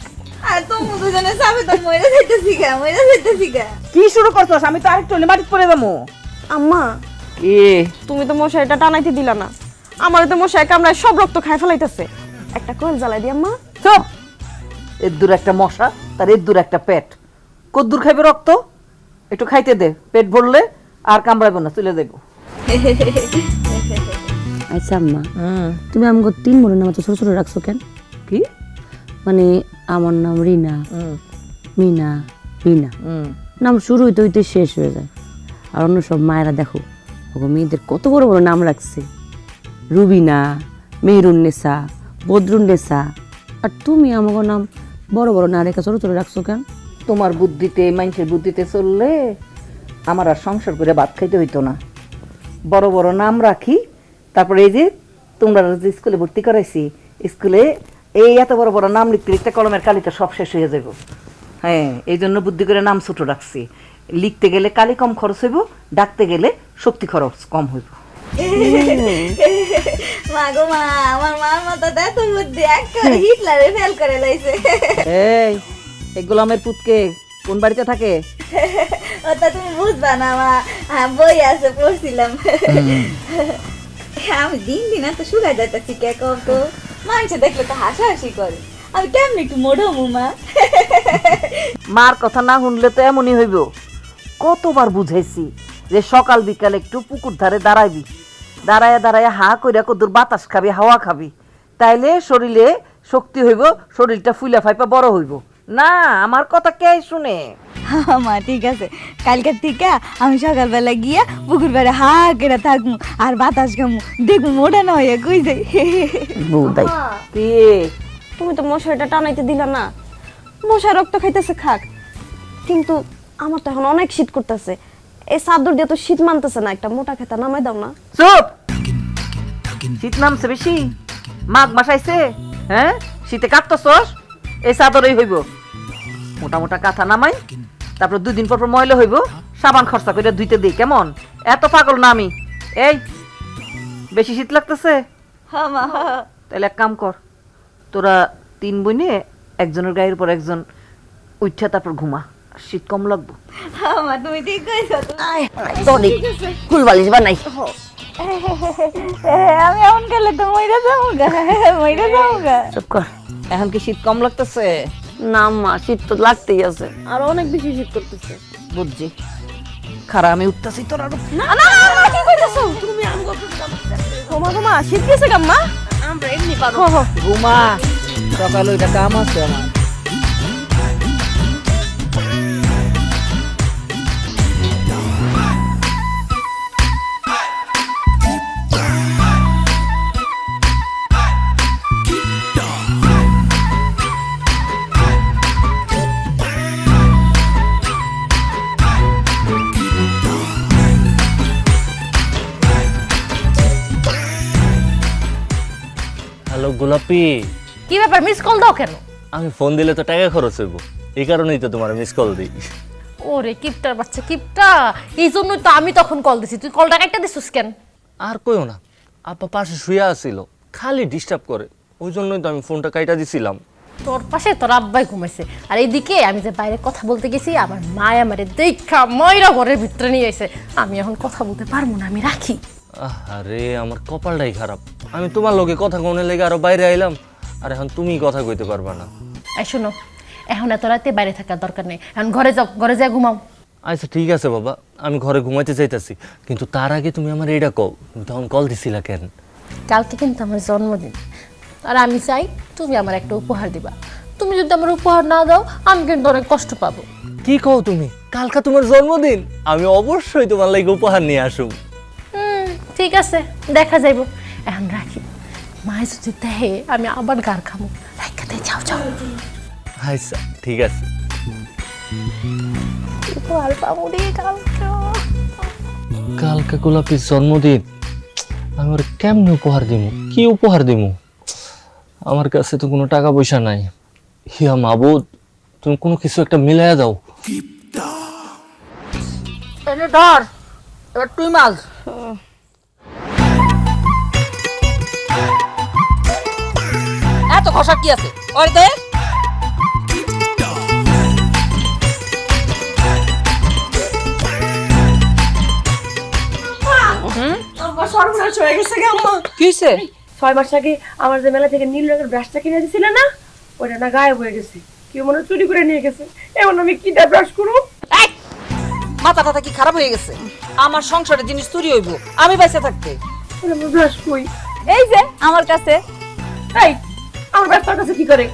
আর তোমরা দুজনে যাবে তো মইরা যাইতেছি গা। কি শুরু করছস? আমি তো আরেকটু হলে মাটিতে পড়ে যাবো। আম্মা, কি তুমি তো মশারিটা টানাইতে দিলা না। আমার তো মশাই কামড়ায় সব রক্ত খাই ফেলাইতেছে। একটা কোয়েল জ্বালাই দি আম্মা। চুপ! এর দূর একটা মশা, তার এর দূর একটা পেট। কদ্দুর খাইবে রক্ত? একটু খাইতে দে, পেট ভরলে আর কামড়াইব না, চলে যাইব। আচ্ছা আম্মা, তুমি আমাকে 3 বোনের নাম তো ছোট ছোট রাখছো কেন? কি মানে আমার নাম রিনা, মিনা, বিনা, নাম শুরু হইতে হইতে শেষ হয়ে যায়। আর অন্য সব মায়েরা দেখো ওগো মেয়েদের কত বড় বড় নাম রাখছে, রুবিনা, মেহরুন্নেসা, বদরুন্নেসা। আর তুমি আমাকে নাম বড় বড় না রেখে ছোট ছোট রাখছো কেন? তোমার বুদ্ধিতে, মানুষের বুদ্ধিতে চললে আমার আর সংসার করে ভাত খাইতে হইতো না। বড় বড় নাম রাখি, তারপরে এই যে তোমরা যে স্কুলে ভর্তি করাইছি, স্কুলে এই এত বড় বড় নাম লিখতে লিখতে কলমের কালিটা সব শেষ হয়ে যাব। হ্যাঁ, এই জন্য বুদ্ধি করে নাম ছোট রাখছি। লিখতে গেলে কালি কম খরচ হইব, ডাকতে গেলে শক্তি খরচ কম হইব। মা গো মা, আমার মার মতো এত বুদ্ধি, একটা হিটলারে ফেল করে লাইছে। এই গোলামের পুতকে কোন বাড়িতে থাকে? ওটা তুমি বুঝবা না, মা বই আছে পড়ছিলাম। আমি দিন দিন এত শুকাই যাইতেছি কে কত, মানুষ দেখলে তো হাসাহাসি করে, আমি কেমন একটু মোড়ো মুমা। মার কথা না শুনলে তো এমনই হইব। কতবার বুঝাইছি যে সকাল বিকাল একটু পুকুর ধারে দাঁড়াইবি, দাঁড়ায় দাঁড়ায় হা কইরা কদুর বাতাস খাবি, হাওয়া খাবি, তাইলে শরীরে শক্তি হইব, শরীরটা ফুলা ফাইপা বড় হইব। না আমার কথা কে শুনে? মা ঠিক আছে, কালকে থেকে আমি সকালবেলা গিয়া পুকুর পাড়ে হা করে থাকবো আর বাতাস খামু, দেখবো মোটা না হইয়া কই যাই। বুদাই কে তুমি তো মশারিটা টানাইতে দিলা না, মশা রক্ত খাইতেছে খাক, কিন্তু আমার তো এখন অনেক শীত করতেছে, এই চাদর দিয়ে তো শীত মানতেছে না, একটা মোটা খেতা নামাই দাও না। চুপ! শীত নামছে বেশি, মাঘ মাস আইছে, হ্যাঁ শীতে কাঁপতেছস, এই চাদরই হইব। মোটা মোটা কাঁথা নামাই, তারপর 2 দিন পর পর ময়লা হইব, সাবান খরচা করে ধুইতে দিই, কেমন? এত পাগল না আমি। এই বেশি শীত লাগতেছে? হ্যাঁ মা। তাহলে এক কাম কর, তোরা 3 বোনে একজনের গায়ের উপর একজন উঠা তারপর ঘুমা, শীত কম লাগবো। হ্যাঁ মা তুমি ঠিক কইছো। তোরে ফুল বালিশ বানাই। আমি এমন গেলে তো মইরা যাবো গা, মইরা যাবো গা। চুপ কর। এখন কি শীত কম লাগতেছে? না মা, শীত তো লাগতেই আছে, আর অনেক বেশি শীত করতেছে। বুঝছি, খারা আমি উঠতেছি তোর আরো। না না না, কি কইতাছো তুমি? আমগো ঘুমা ঘুমা, শীত গেছে কাম্মা, আমরা এমনি পারো। ঘুমা, সকালে ওইটা কাম আছে আমার। হ্যালো গোলাপি, কি ব্যাপার, মিস কল দাও কেন? আমি ফোন দিলে তো টাকা খরচ হইব, এই কারণেই তো তোমার মিস কল দিই। ওরে কিপটার বাচ্চা কিপটা, এই জন্যই তো আমি তখন কল দিছি, তুই কলটা কাটতে দিছিস কেন? আর কইও না, আপা পাশে শুয়ে আছিল, খালি ডিস্টার্ব করে, ওই জন্যই তো আমি ফোনটা কাইটা দিছিলাম। তোর পাশে তোর আব্বাই ঘুমাইছে, আর এইদিকে আমি যে বাইরে কথা বলতে গেছি, আমার মা আমারে দেখা ময়রা ঘরের ভিতরে নিয়ে এসে, আমি এখন কথা বলতে পারবো না, আমি রাখি। আরে আমার কপালটাই খারাপ, আমি তোমার লগে কথা কোনে লেগে আরো বাইরে আইলাম, আর এখন তুমি কথা কইতে পারবা না। এই শোনো, এখন এত রাতে বাইরে থাকার দরকার নেই, এখন ঘরে যাও, ঘরে যা ঘুমাও। আচ্ছা ঠিক আছে বাবা, আমি ঘরে ঘুমাইতে চাইতাছি, কিন্তু তার আগে তুমি আমার এইটা কও, তুমি তখন কল দিছিলা কেন? কালকে কিন্তু আমার জন্মদিন, আর আমি চাই তুমি আমার একটা উপহার দিবা। তুমি যদি আমার উপহার না দাও, আমি কিন্তু অনেক কষ্ট পাবো। কি কও তুমি? কালকা তোমার জন্মদিন, আমি অবশ্যই তোমার লাগি উপহার নিয়ে আসব। ঠিক আছে, দেখা যাইব, এখন রাখি। মায় যদি দেহে আমি আবার গার খামো, রাখাতে যাও যাও। আচ্ছা ঠিক আছে। উপহার পাবো রে কালকে। কালকা গোলাপির জন্মদিন, আমি ওর কেমন উপহার দিব, কি উপহার দিব? আমার কাছে তো কোনো টাকা পয়সা নাই। হিয়া মাবুদ, তুমি কোনো কিছু একটা মিলাইয়া দাও। এনে ধর, এবার তুই মাছ। এত খসা কি আছে ওর দে? সর্বনাশ হয়ে গেছে গে আম্মা। কি হইছে? 6 মাস আগে আমার যে মেলা থেকে নীল রঙের ব্রাশটা কিনে দিছিলে না, ওটা না গায়েব হয়ে গেছে, কেউ মনে হয় চুরি করে নিয়ে গেছে। এখন আমি কি দিয়ে ব্রাশ করব? মাথা টাথা কি খারাপ হয়ে গেছে? আমার সংসারের জিনিস চুরি হইব আমি বাইসে থাকতে? ব্রাশ কই? এই যে আমার কাছে। এই আমার ব্রাশ তোর কাছে কি করে?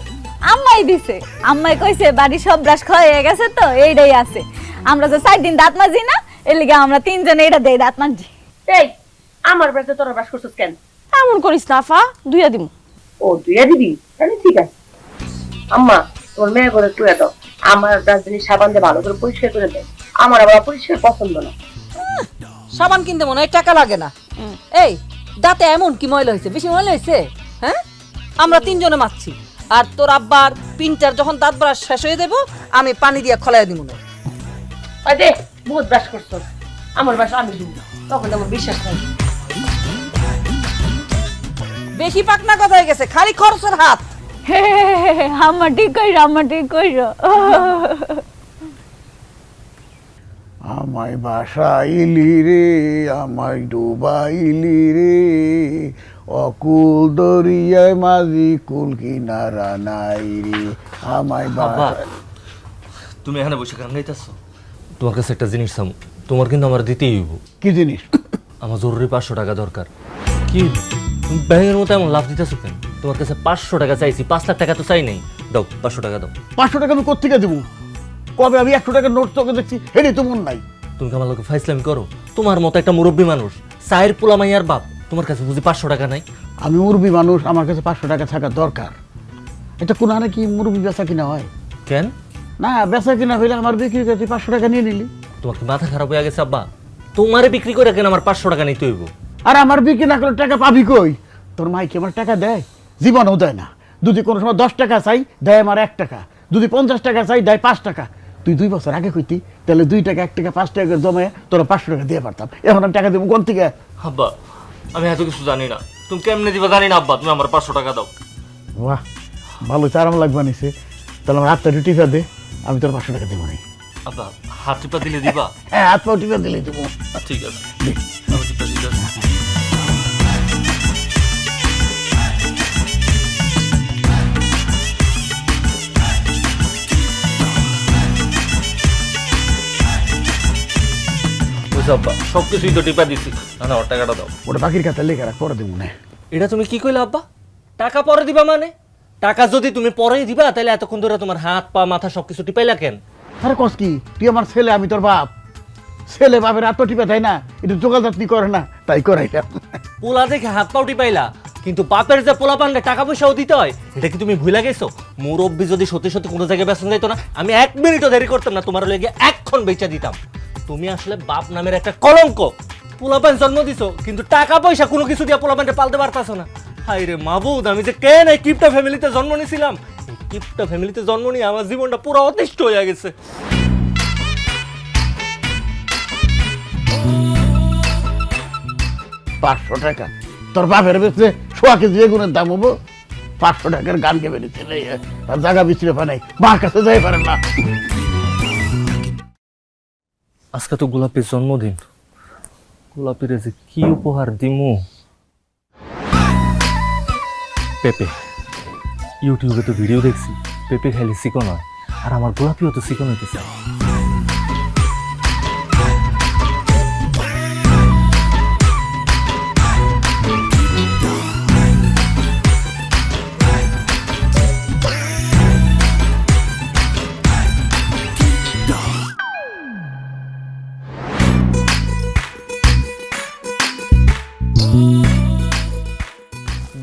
আম্মাই দিছে, আম্মাই কইছে বাড়ি সব ব্রাশ হয়ে গেছে তো এইটাই আছে। আমরা যে 4 দিন দাঁত মাজি না, এর লিগে আমরা 3 জনে এটা দেই দাঁত মাজি। এই আমার ব্রাশে তোরা ব্রাশ করছিস কেন? এমন করিস না আফা, দুইয়া দিমু। ও দুইয়া দিবি? তাহলে ঠিক আছে। আম্মা তোর মেয়ে করে তুই দাও, আমার ব্রাশ জিনিস সাবান দিয়ে ভালো করে পরিষ্কার করে দে, আমার আবার পরিষ্কার পছন্দ না। সাবান কিনতে মনে হয় টাকা লাগে না। এই দাঁতে এমন কি ময়লা হয়েছে? বেশি ময়লা হয়েছে? হ্যাঁ, আমরা 3 জনে মারছি, আর তোর আব্বার পিন্টার যখন দাঁত ব্রাশ শেষ হয়ে দেব আমি পানি দিয়ে খলাইয়া দিব না। ওই দে, বহুত ব্রাশ করছস, আমার ব্রাশ আমি দিব, তখন আমার বিশ্বাস নাই। বেশি পাকনা কথা হয়ে গেছে, খালি খরচের হাত। আমার ঠিক কইরো, আমার ঠিক কইরো। আমায় বাসাইলি রে, আমায় ডুবাইলি রে, অকুল দরিয়ায় মাঝি কুল কিনারা নাই রে, আমায় আব্বা তুমি এখানে বসে গান গাইতেছ? তোমার কাছে একটা জিনিস চাম, তোমার কিন্তু আমার দিতেই হইব। কি জিনিস? আমার জরুরি 500 টাকা দরকার। কি তুমি ব্যাঙের মতো এমন লাভ দিতেছো কেন? তোমার কাছে 500 টাকা চাইছি, 5 লাখ টাকা তো চাই নাই। দাও 500 টাকা দাও। 500 টাকা আমি কোথেকে দেবো? কবে আমি 100 টাকার নোট তোকে দেখছি, হেরে তো মন নাই। তুমি আমার লোকে ফাইজলামি করো? তোমার মতো একটা মুরব্বী মানুষ, চায়ের পোলা মাইয়ার বাপ, তোমার কাছে বুঝি 500 টাকা নাই? আমি মুরব্বী মানুষ, আমার কাছে 500 টাকা থাকা দরকার। এটা কোন হানে কি মুরব্বী বেচা কিনা হয়? কেন? না, বেচা কিনা হইলে আমার বিক্রি করতে 500 টাকা নিয়ে নিলি। তোমার কি মাথা খারাপ হয়ে গেছে আব্বা? তোমারে বিক্রি করে কেন আমার 500 টাকা নিতে হইব? আর আমার বিক্রি না করলে টাকা পাবি কই? তোর মাই কি আমার টাকা দেয়? জীবনও দেয় না। যদি কোনো সময় 10 টাকা চাই, দেয় আমার 1 টাকা। যদি 50 টাকা চাই, দেয় 5 টাকা। তুই 2 বছর আগে কইতি, তাহলে 2 টাকা 1 টাকা 5 টাকা করে জমায় তোরা 500 টাকা দিয়ে পারতাম। এখন আমি টাকা দেবো কোন থেকে? আব্বা আমি এত কিছু জানি না, তুমি কেমনে দিবা জানি না। আব্বা তুমি আমার 500 টাকা দাও। বাহ, ভালো আরাম লাগবে নিছে। তাহলে আমার হাতটা টিপা দে, আমি তোর 500 টাকা দেবো। আব্বা হাত টিপা দিলে দিবা? হ্যাঁ, হাত পা টিপা দিলে দেবো। ঠিক আছে, আমি টিপা দিতে আসি। আব্বা সবকিছুই তো টিপা দিছি, না আমার টাকাটা দাও। ওটা বাকির খাতা লেখা রাখ, পরে দেবো না। এটা তুমি কি কইলে আব্বা? টাকা পরে দিবা মানে? টাকা যদি তুমি পরেই দিবা তাহলে এতক্ষণ ধরে তোমার হাত পা মাথা সবকিছু টিপাইলা কেন? আরে কস কি, তুই আমার ছেলে, আমি তোর বাপ। ছেলে বাপের হাত টিপা তাই না, এটা যোগাযাত্রী করে না, তাই করাইলাম। পোলা দেখে হাত পাও টিপাইলা, কিন্তু বাপের যে পোলা পানলে টাকা পয়সাও দিতে হয়, এটা কি তুমি ভুলে গেছো? মুরব্বি যদি সত্যি সত্যি কোনো জায়গায় বেতন যাইতো না, আমি 1 মিনিটও দেরি করতাম না, তোমার লেগে এক্ষণ বেচা দিতাম। তুমি আসলে বাপ নামের একটা কলঙ্ক। পোলাপান জন্ম দিছো, কিন্তু টাকা পয়সা কোনো কিছু দিয়ে পোলাপানটা পালতে পারতাছো না। হাই রে মাবুদ, আমি যে কেন এই কিপটা ফ্যামিলিতে জন্ম নিয়েছিলাম। এই কিপটা ফ্যামিলিতে জন্ম নিয়ে আমার জীবনটা পুরো অতিষ্ঠ হয়ে গেছে। $500 টাকা তোর বাপের বেচে 100 কেজি বেগুনের দাম হবো? 500 টাকার গান কে বেরিয়েছে নেই, আর জায়গা বিচরে পাই, মার কাছে যাই পারেন না। আজকে তো গোলাপের জন্মদিন, গোলাপের যে কি উপহার দিমু। পেঁপে, ইউটিউবে তো ভিডিও দেখছি, পেঁপে খাইলে চিকন হয়, আর আমার গোলাপিও তো চিকন হইতেছে।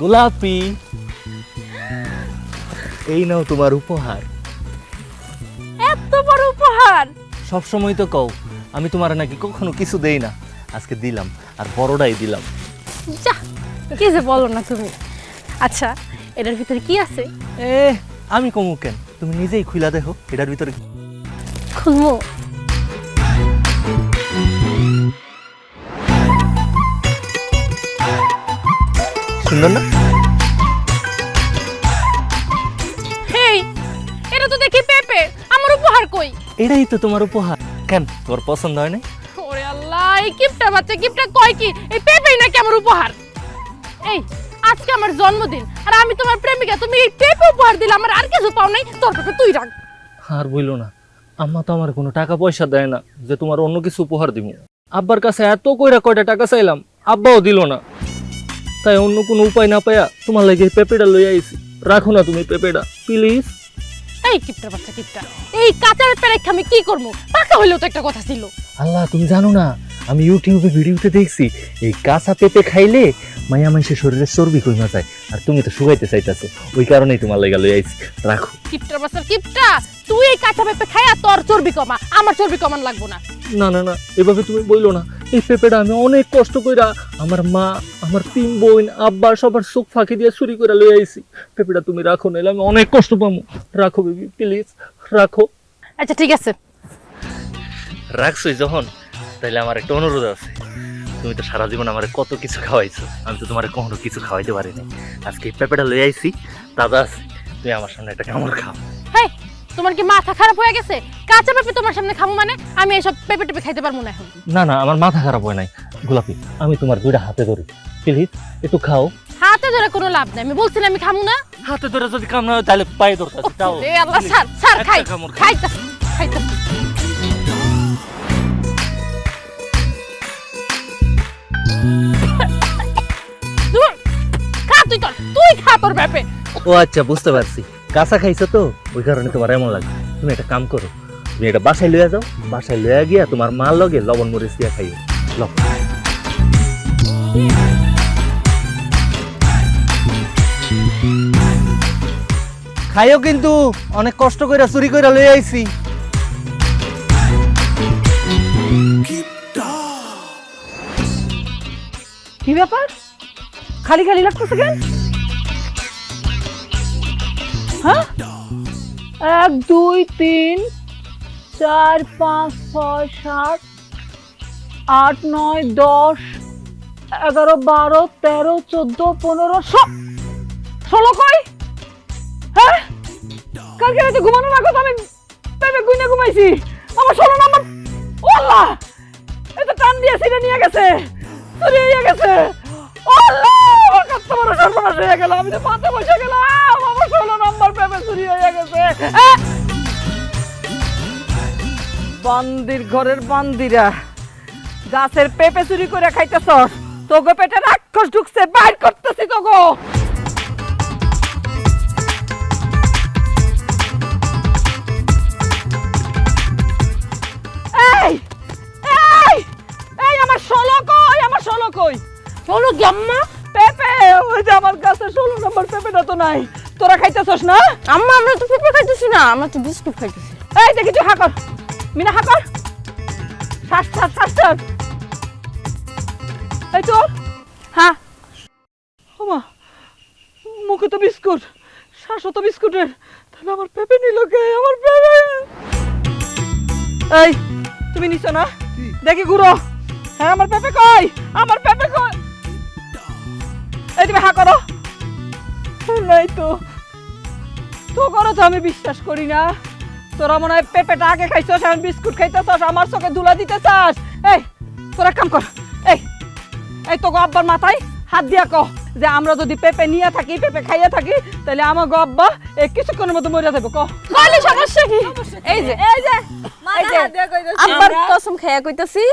গোলাপি, এই নাও তোমার উপহার। এত বড় উপহার? সব সময় তো কও আমি তোমার নাকি কখনো কিছু দেই না, আজকে দিলাম, আর বড়টাই দিলাম। যা, কি যে বলো না তুমি। আচ্ছা, এটার ভিতরে কি আছে? আমি কমু কেন, তুমি নিজেই খুলা দেখো এটার ভিতরে। খুলমু? সুন্দর না? হেই, এটা তো দেখি পেঁপে। আমার উপহার কই? এটাই তো তোমার উপহার। কেন তোমার পছন্দ হয় না? ওরে আল্লাহ, এই কিপটা বাচ্চা কিপটা কয় কি এই পেঁপেই নাকি আমার উপহার? এই আজকে আমার জন্মদিন, আর আমি তোমার প্রেমিকা, তুমি এই পেঁপে উপহার দিলে, আমার আর কিছু পাও নাই, তোর পেঁপে তুই রাখ। আর বইলো না, আম্মা তো আমার কোনো টাকা পয়সা দেয় না যে তোমার অন্য কিছু উপহার দিব। আব্বার কাছে এত কইরা কয়টা টাকা চাইলাম, আব্বাও দিল না। তাই অন্য কোনো উপায় না পাইয়া তোমার লাগে পেঁপেটা লই আইছি। রাখো না তুমি পেঁপেটা প্লিজ। এই কিপটা বাচ্চা কিপটা, এই কাঁচা পেঁপে রেখে আমি কি করবো? পাকা হইলেও তো একটা কথা ছিল। আল্লাহ, তুমি জানো না, আমি ইউটিউবে ভিডিওতে দেখছি এই কাঁচা পেঁপে খাইলে মাইয়া মানুষের শরীরে চর্বি কমে যায়, আর তুমি তো শুকাইতে চাইতেছো, ওই কারণেই তোমার লাগা লই আইছি। রাখো। কিপটা বাচ্চা কিপটা, তুই এই কাঁচা পেঁপে খাইয়া তোর চর্বি কমা, আমার চর্বি কমান লাগবো না। না না না, এভাবে তুমি বইলো না। এই পেঁপেটা আমি অনেক কষ্ট কইরা আমার মা, আমার 3 বোন, আব্বা সবার চোখ ফাঁকি দিয়ে চুরি করে লই আইছি। পেঁপেটা তুমি রাখো, নাইলে আমি অনেক কষ্ট পাবো। রাখো বেবি প্লিজ, রাখো। আচ্ছা ঠিক আছে, রাখছই যখন, তাইলে আমার একটা অনুরোধ আছে। তুমি তো সারা জীবন আমার কত কিছু খাওয়াইছো, আমি তো তোমার কখনো কিছু খাওয়াইতে পারি নাই। আজকে এই পেঁপেটা লই আইছি, দাদা আছে, তুমি আমার সামনে একটা কামড় খাও। হেই তোমার কি মাথা খারাপ হয়ে গেছে? কাঁচা পেঁপে তোমার সামনে খাবো মানে? আমি এসব পেঁপে টেপে খাইতে পারবো না এখন। না না, আমার মাথা খারাপ হয় নাই। গোলাপি, আমি তোমার দুইটা হাতে ধরি, প্লিজ একটু খাও। হাতে ধরে কোনো লাভ নাই, আমি বলছি না আমি খামু না। হাতে ধরে যদি কাম না হয় তাহলে পায়ে ধরতে দাও। এ আল্লাহ, স্যার স্যার খাই খাইতা খাইতা। খা তুই খা তোর পেঁপে। ও আচ্ছা, বুঝতে পারছি, কাঁচা খাইছো তো ওই কারণে তোমার এমন লাগে। তুমি একটা কাম করো, তুমি এটা বাসায় লইয়া যাও, বাসায় লইয়া গিয়া তোমার মার লগে লবণ মরিচ দিয়া খাইও। খাইও কিন্তু, অনেক কষ্ট কইরা চুরি কইরা লই আইছি। কি ব্যাপার, খালি খালি লাগতেছে কেন? হ্যাঁ, 1 2 3 4 5 6 7 8 9 10 11 12 13 14 15 16 কই? হ্যাঁ, কালকে রাতে ঘুমানোর আগে তো আমি পেঁপে গুইনা ঘুমাইছি। আমার 16 নাম্বার, ওল্লা এটা টান দিয়ে সিটে নিয়ে গেছে, চুরি হয়ে গেছে। ওল্লা, আমার কত বড় সর্বনাশ হয়ে গেল, আমি তো পাতে বসে গেলাম, আমার 16 নাম্বার পেঁপে চুরি হয়ে গেছে। বান্দির ঘরের বান্দিরা, গাছের পেঁপে চুরি করে খাইতেছ, তোগো পেটে রাক্ষস ঢুকছে, বাইর করতেছি তোগো। এই এই এই, আমার 16 কই, আমার 16 কই? 16 গাম্মা পেঁপে, ওই যে আমার কাছে 16 নম্বর পেঁপেটা তো নাই। তোরা খাইতেছস না? আম্মা আমরা তো পেঁপে খাইতেছি না, আমরা তো বিস্কুট খাইতেছি। এই দেখি তুই হাকর, মিনা হাকর, শ্বাস শ্বাস শ্বাস শ্বাস। এই তো, হ্যাঁ ওমা, মুখে তো বিস্কুট, শ্বাসও তো বিস্কুটের, তাহলে আমার পেঁপে নিল কে? আমার পেঁপে। এই তুমি নিছো না? দেখি ঘুরো। হ্যাঁ, আমার পেঁপে কই? আমার পেঁপে কই? এই তুমি হা করো। নাই তো, তো করো তো, আমি বিশ্বাস করি না। তোরা মনে হয় পেঁপেটা আগে খাইছস, এখন বিস্কুট খাইতেছস, আমার চোখে ধুলা দিতে চাস। এই তোরা কাম কর, এই এই তোকে আব্বার মাথায় হাত দিয়া কহ যে আমরা যদি পেঁপে নিয়ে থাকি, পেঁপে খাইয়া থাকি, তাহলে আমার গো আব্বা এই কিছুক্ষণের মধ্যে মরে যাবে। কহ কইলে সমস্যা কি? এই যে এই যে আব্বার কসম খাইয়া কইতাছি,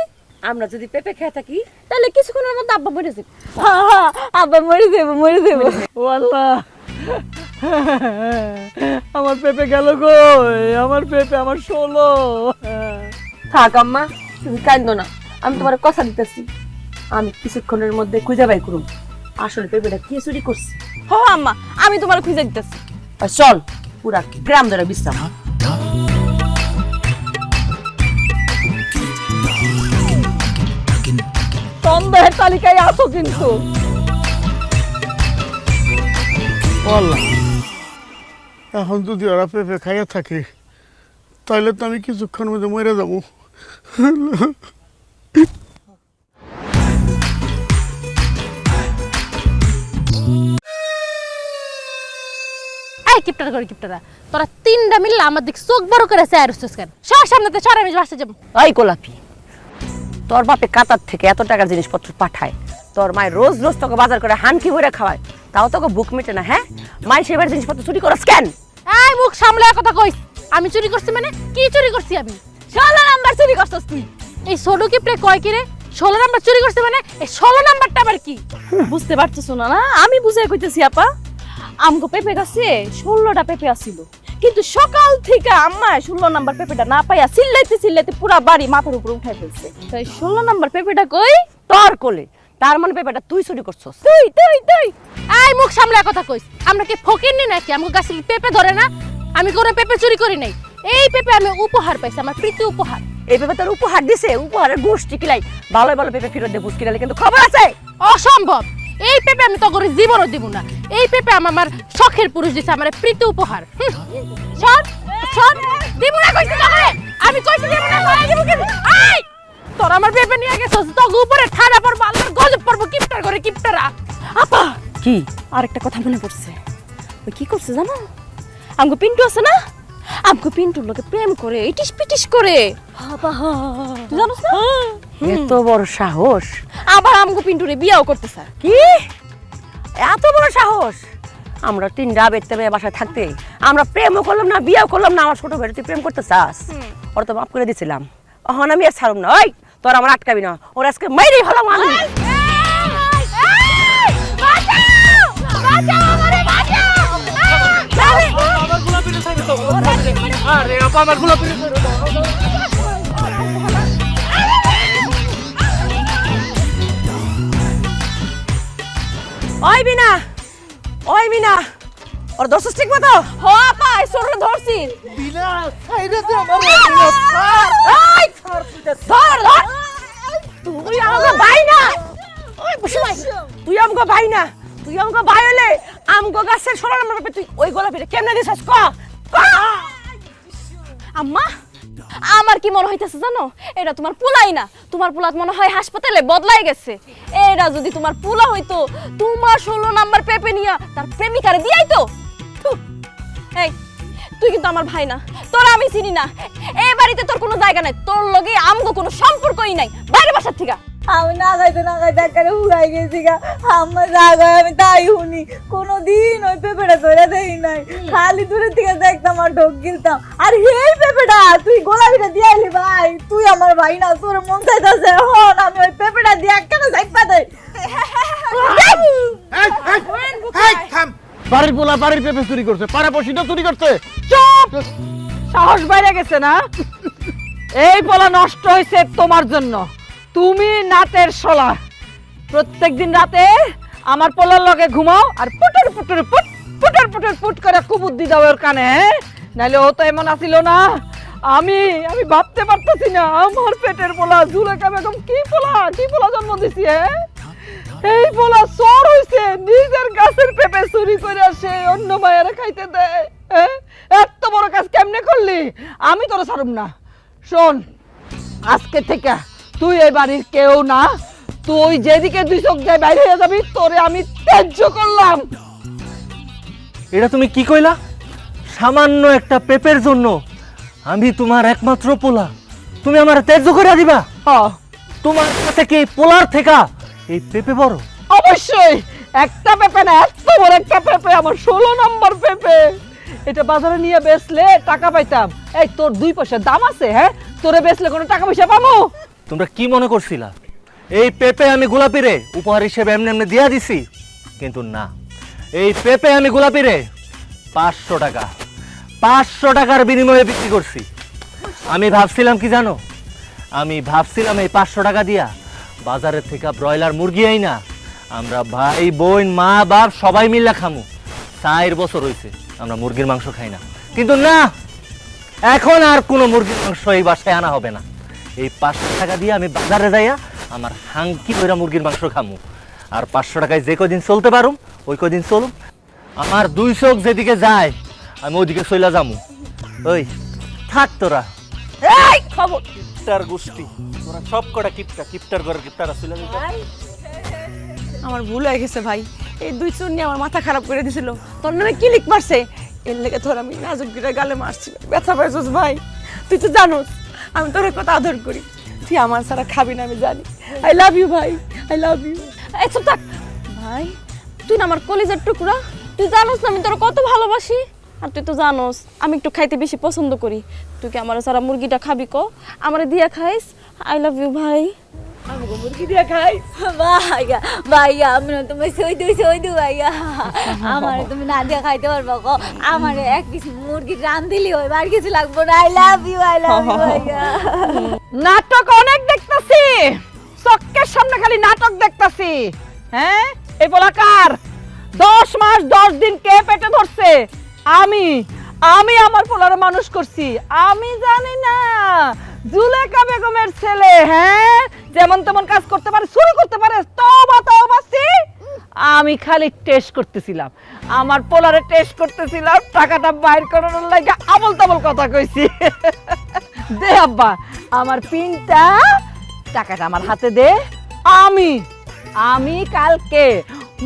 আমরা যদি পেঁপে খেয়ে থাকি তাহলে কিছুক্ষণের মধ্যে আব্বা মরে যাবে। আব্বা মরে যাবো, মরে যাবো। ও আল্লাহ, আমার পেঁপে গেল কই? আমার পেঁপে, আমার 16। থাক আম্মা, তুমি কাঁদো না, আমি তোমার কথা দিতেছি, আমি কিছুক্ষণের মধ্যে খুঁজে বাই করুম আসলে পেঁপেটা কে চুরি করছে। হ আম্মা, আমি তোমার খুঁজে দিতেছি। চল, পুরা গ্রাম ধরে বিশ্রাম। সন্দেহের তালিকায় আছো কিন্তু। এখন যদি ওরা পেঁপে খাইয়া থাকে, তাহলে তো আমি কিছুক্ষণ মধ্যে মরে যাবো। এই কিপটারা করে কিপটারা, তোরা তিনটা মিললে আমার দিক চোখ বড় করে চায় রসছিস কেন? সবার সামনেতে সর, আমি বাসে যাবো। ওই গোলাপি, তোর বাপে কাতার থেকে এত টাকার জিনিসপত্র পাঠায়, তোর মায়ের রোজ রোজ তোকে বাজার করে হানকি ভরে খাওয়ায়, তাও তোকে বুক মেটে না? হ্যাঁ, মায়ের সেবার জিনিসপত্র চুরি করস কেন? এই মুখ সামলে কথা কইস। আমি চুরি করছি মানে? কি চুরি করছি আমি? 16 নাম্বার চুরি করছস তুই। এই ছোট কিপটে কয় কি রে? 16 নাম্বার চুরি করছে মানে? এই 16 নাম্বারটা আবার কি? বুঝতে পারতেছ না? না আমি বুঝাই কইতেছি আপা, আমগো পেঁপে গাছে 16টা পেঁপে আসিল, কিন্তু সকাল থেকে আম্মা 16 নাম্বার পেঁপেটা না পাইয়া চিল্লাইতে চিল্লাইতে পুরা বাড়ি মাথার উপর উঠাই ফেলছে। তাই 16 নাম্বার পেঁপেটা কই? তোর কোলে। তার মানে পেঁপেটা তুই চুরি করছস? তুই তুই তুই এই মুখ সামলে কথা কইস। আমরা কি ফকিরনি নাকি? আমগো গাছে কি পেঁপে ধরে না? আমি কোনো পেঁপে চুরি করি নাই। এই পেঁপে আমি উপহার পাইছি, আমার প্রীতি উপহার। এই পেঁপে তোর উপহার দিছে? উপহারের গোষ্ঠী কিলাই, ভালো ভালো পেঁপে ফেরত দে, বুঝ কিনালে কিন্তু খবর আছে। অসম্ভব, এই পেঁপে আমি তো করে জীবনও দিব না। এই পেঁপে আমার শখের পুরুষ দিছে, আমার প্রীতি উপহার। সর সর, দিব না কইছি তো করে। আমি কইছি দিব না, কই দিব কি? এই তোর আমার পেঁপে নিয়ে গেছস, তো উপরে ঠাড়া পড়ব, আল্লাহর গজব পড়ব। কিপটার করে কিপটারা। আপা কি? আরেকটা কথা মনে পড়ছে। ওই কি করছে জানো? আমগো পিন্টু আছে না, আমগো পিন্টুর লোকে প্রেম করে ইটিস পিটিস করে তুই জানোস না? এত বড় সাহস! আবার আমগো পিন্টুরে বিয়াও করতে স্যার। কি এত বড় সাহস! আমরা তিনটা বেরতে মেয়ে বাসায় থাকতে আমরা প্রেমও করলাম না, বিয়েও করলাম না, আমার ছোট ভাই তুই প্রেম করতে চাস? ওর তো মাফ করে দিছিলাম, এখন আমি আর ছাড়ুম না। ওই তোর আমার আটকাবি না, ওর আজকে মাইরেই হলাম আমি। আরে আপা আমার গোলাপি ওই বিনা, ওই বিনা, ওর দোষ ঠিক মতো হ আপা সরে ধরছি। তুই আমগো ভাই না, ওই বসে ভাই, তুই আমগো ভাই না, তুই আমগো ভাই হলে আমগো গাছের 16 নম্বর পেপে তুই ওই গোলাপিটা কেমনে দিছস ক? আম্মা আমার কি মনে হইতেছে জানো, এটা তোমার পুলাই না, তোমার পুলাত মনে হয় হাসপাতালে বদলাই গেছে। এটা যদি তোমার পুলা হইতো, তোমার 16 নাম্বার পেপে নিয়া তার প্রেমিকারে দিয়াই তো। এই তুই কিন্তু আমার ভাই না, তোর আমি চিনি না, এই বাড়িতে তোর কোনো জায়গা নাই, তোর লগে আমগো কোনো সম্পর্কই নাই, বাইরে বাসার থেকে। আমি না গাইতে একেবারে উড়াই গেছি গা। আমার রাগ হয় আমি তাই শুনি, কোনোদিন ওই পেঁপেটা ধরে দেই নাই, খালি দূরের থেকে দেখতাম আর ঢোক গিলতাম। আর এই পেঁপেটা তুই গোলাপিটা দিয়ে আইলি ভাই, তুই আমার ভাই না, তোর মন চাইতেছে হন আমি ওই পেঁপেটা দিয়ে একখানে সাইপা দেই। বাড়ির পোলা বাড়ির পেঁপে চুরি করছে, পাড়া পড়শিটা চুরি করছে। চুপ! সাহস বাইরে গেছে না? এই পোলা নষ্ট হয়েছে তোমার জন্য। তুমি নাটের শোলা, প্রত্যেকদিন রাতে আমার পোলার লগে ঘুমাও আর পুটুর পুটুর পুট পুটুর পুটুর পুট করে কুবুদ্ধি দাও ওর কানে। নাহলে ও তো এমন আসিল না। আমি ভাবতে পারতেছি না আমার পেটের পোলা জুলেখা বেগম কি পোলা জন্ম দিছি। এই পোলা চোর হইছে, নিজের গাছের পেঁপে চুরি করে আসে অন্য মায়েরা খাইতে দেয়। এত বড় কাজ কেমনে করলি? আমি তোর ছাড়ুম না। শোন, আজকে থেকে তুই এই বাড়ির কেউ না, তুই যেদিকে দুই চোখ যায় বাইরে হয়ে যাবি, তোরে আমি ত্যায্য করলাম। এটা তুমি কি কইলা? সামান্য একটা পেপের জন্য আমি তোমার একমাত্র পোলা, তুমি আমার ত্যায্য করে দিবা? তোমার কাছে কি পোলার থেকে এই পেপে বড়? অবশ্যই, একটা পেঁপে না, এত বড় একটা পেঁপে, আমার 16 নম্বর পেঁপে। এটা বাজারে নিয়ে বেচলে টাকা পাইতাম। এই তোর 2 পয়সা দাম আছে? হ্যাঁ, তোরে বেচলে কোনো টাকা পয়সা পাবো? তোমরা কি মনে করছিলা এই পেপে আমি গোলাপিরে উপহার হিসেবে এমনি এমনি দিয়া দিছি? কিন্তু না, এই পেপে আমি গোলাপিরে 500 টাকার বিনিময়ে বিক্রি করছি। আমি ভাবছিলাম কি জানো, আমি ভাবছিলাম এই 500 টাকা দিয়া বাজারের থেকে ব্রয়লার মুরগি আই না আমরা ভাই বোন মা বাপ সবাই মিলে খামু। 4 বছর হয়েছে আমরা মুরগির মাংস খাই না। কিন্তু না, এখন আর কোনো মুরগির মাংস এই বাসায় আনা হবে না। এই 500 টাকা দিয়ে আমি বাজারে যাইয়া আমার হাঙ্কি কইরা মুরগির মাংস খামু। আর 500 টাকায় যে কদিন চলতে পারুম ওই কদিন চলুম। আমার 2 চোখ যেদিকে যায় আমি ওইদিকে চইলা যামু। ওই থাক তোরা। এই খবর কিপটার গোষ্ঠী, তোরা সব কটা কিপটার ঘরের কিপটার চইলা যাইতা। আমার ভুল হয়ে গেছে ভাই, এই 2 চোর নিয়ে আমার মাথা খারাপ করে দিছিল, তোর নামে ক্লিক মারছে, এর লেগে তোর আমি নাজুক গিরা গালে মারছি, ব্যথা পাইছিস ভাই। তুই তো জানোস আমি তোর কথা আদর করি, তুই আমার ছাড়া খাবি না আমি জানি। আই লাভ ইউ ভাই, আই লাভ ইউ। এই চুপ থাক ভাই, তুই না আমার কলিজার টুকরা, তুই জানোস না আমি তোর কত ভালোবাসি। আর তুই তো জানোস আমি একটু খাইতে বেশি পছন্দ করি। তুই কি আমার সারা মুরগিটা খাবি কো? আমারে দিয়া খাইস। আই লাভ ইউ ভাই। আমি মুরগি দিয়া খাই ভাইয়া ভাইয়া, আমি না তুমি সইদু ভাইয়া, আমার তুমি না দিয়ে খাইতে পারবো গো। আমার এক পিস মুরগি রান দিলি হয়, আর কিছু লাগবো না। আই লাভ ইউ ভাইয়া। নাটক অনেক দেখতাছি, চক্কের সামনে খালি নাটক দেখতাছি। হ্যাঁ, এই পোলাকার 10 মাস 10 দিন কে পেটে ধরছে? আমি আমার পোলারে মানুষ করছি। আমি জানি না জুলেখা বেগমের ছেলে হ্যাঁ যেমন তেমন কাজ করতে পারে, চুরি করতে পারে। তওবা আমি খালি টেস্ট করতেছিলাম, আমার পোলারে টেস্ট করতেছিলাম, টাকাটা বাইর করানোর লাগে আবল তাবল কথা কইছি। দে আব্বা আমার পিনটা, টাকাটা আমার হাতে দে। আমি কালকে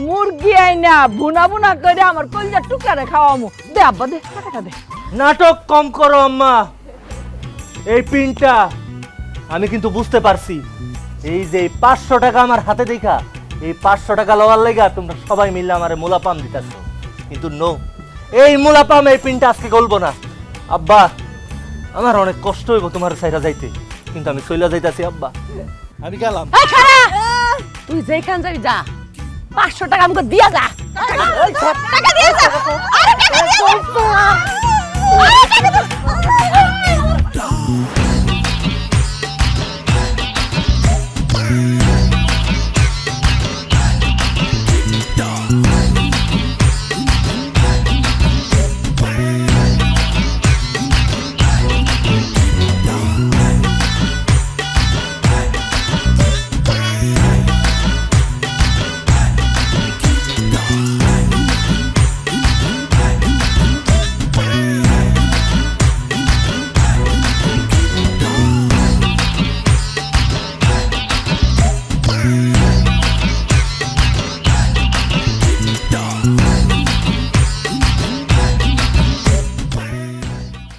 মুরগি আইনা ভুনা ভুনা করে আমার কলিজার টুকরারে খাওয়ামু। দে আব্বা দে, টাকাটা দে। নাটক কম করো আম্মা। এই পিনটা আমি কিন্তু বুঝতে পারছি, এই যে 500 টাকা আমার হাতে দেখা, এই 500 টাকা লওয়ার লেগা তোমরা সবাই মিলে আমার মোলাপাম দিতেছ, কিন্তু নো, এই মোলাপাম এই পিনটা আজকে গলবো না। আব্বা আমার অনেক কষ্ট হইব তোমার সাইরা যাইতে, কিন্তু আমি চইলা যাইতাছি আব্বা, আমি গেলাম। তুই যেখান যাবি যা, 500 টাকা আমাকে দিয়া যা। টাকা দিয়ে যা। আরে টাকা দিয়ে যা। আরে টাকা দিয়ে Yeah.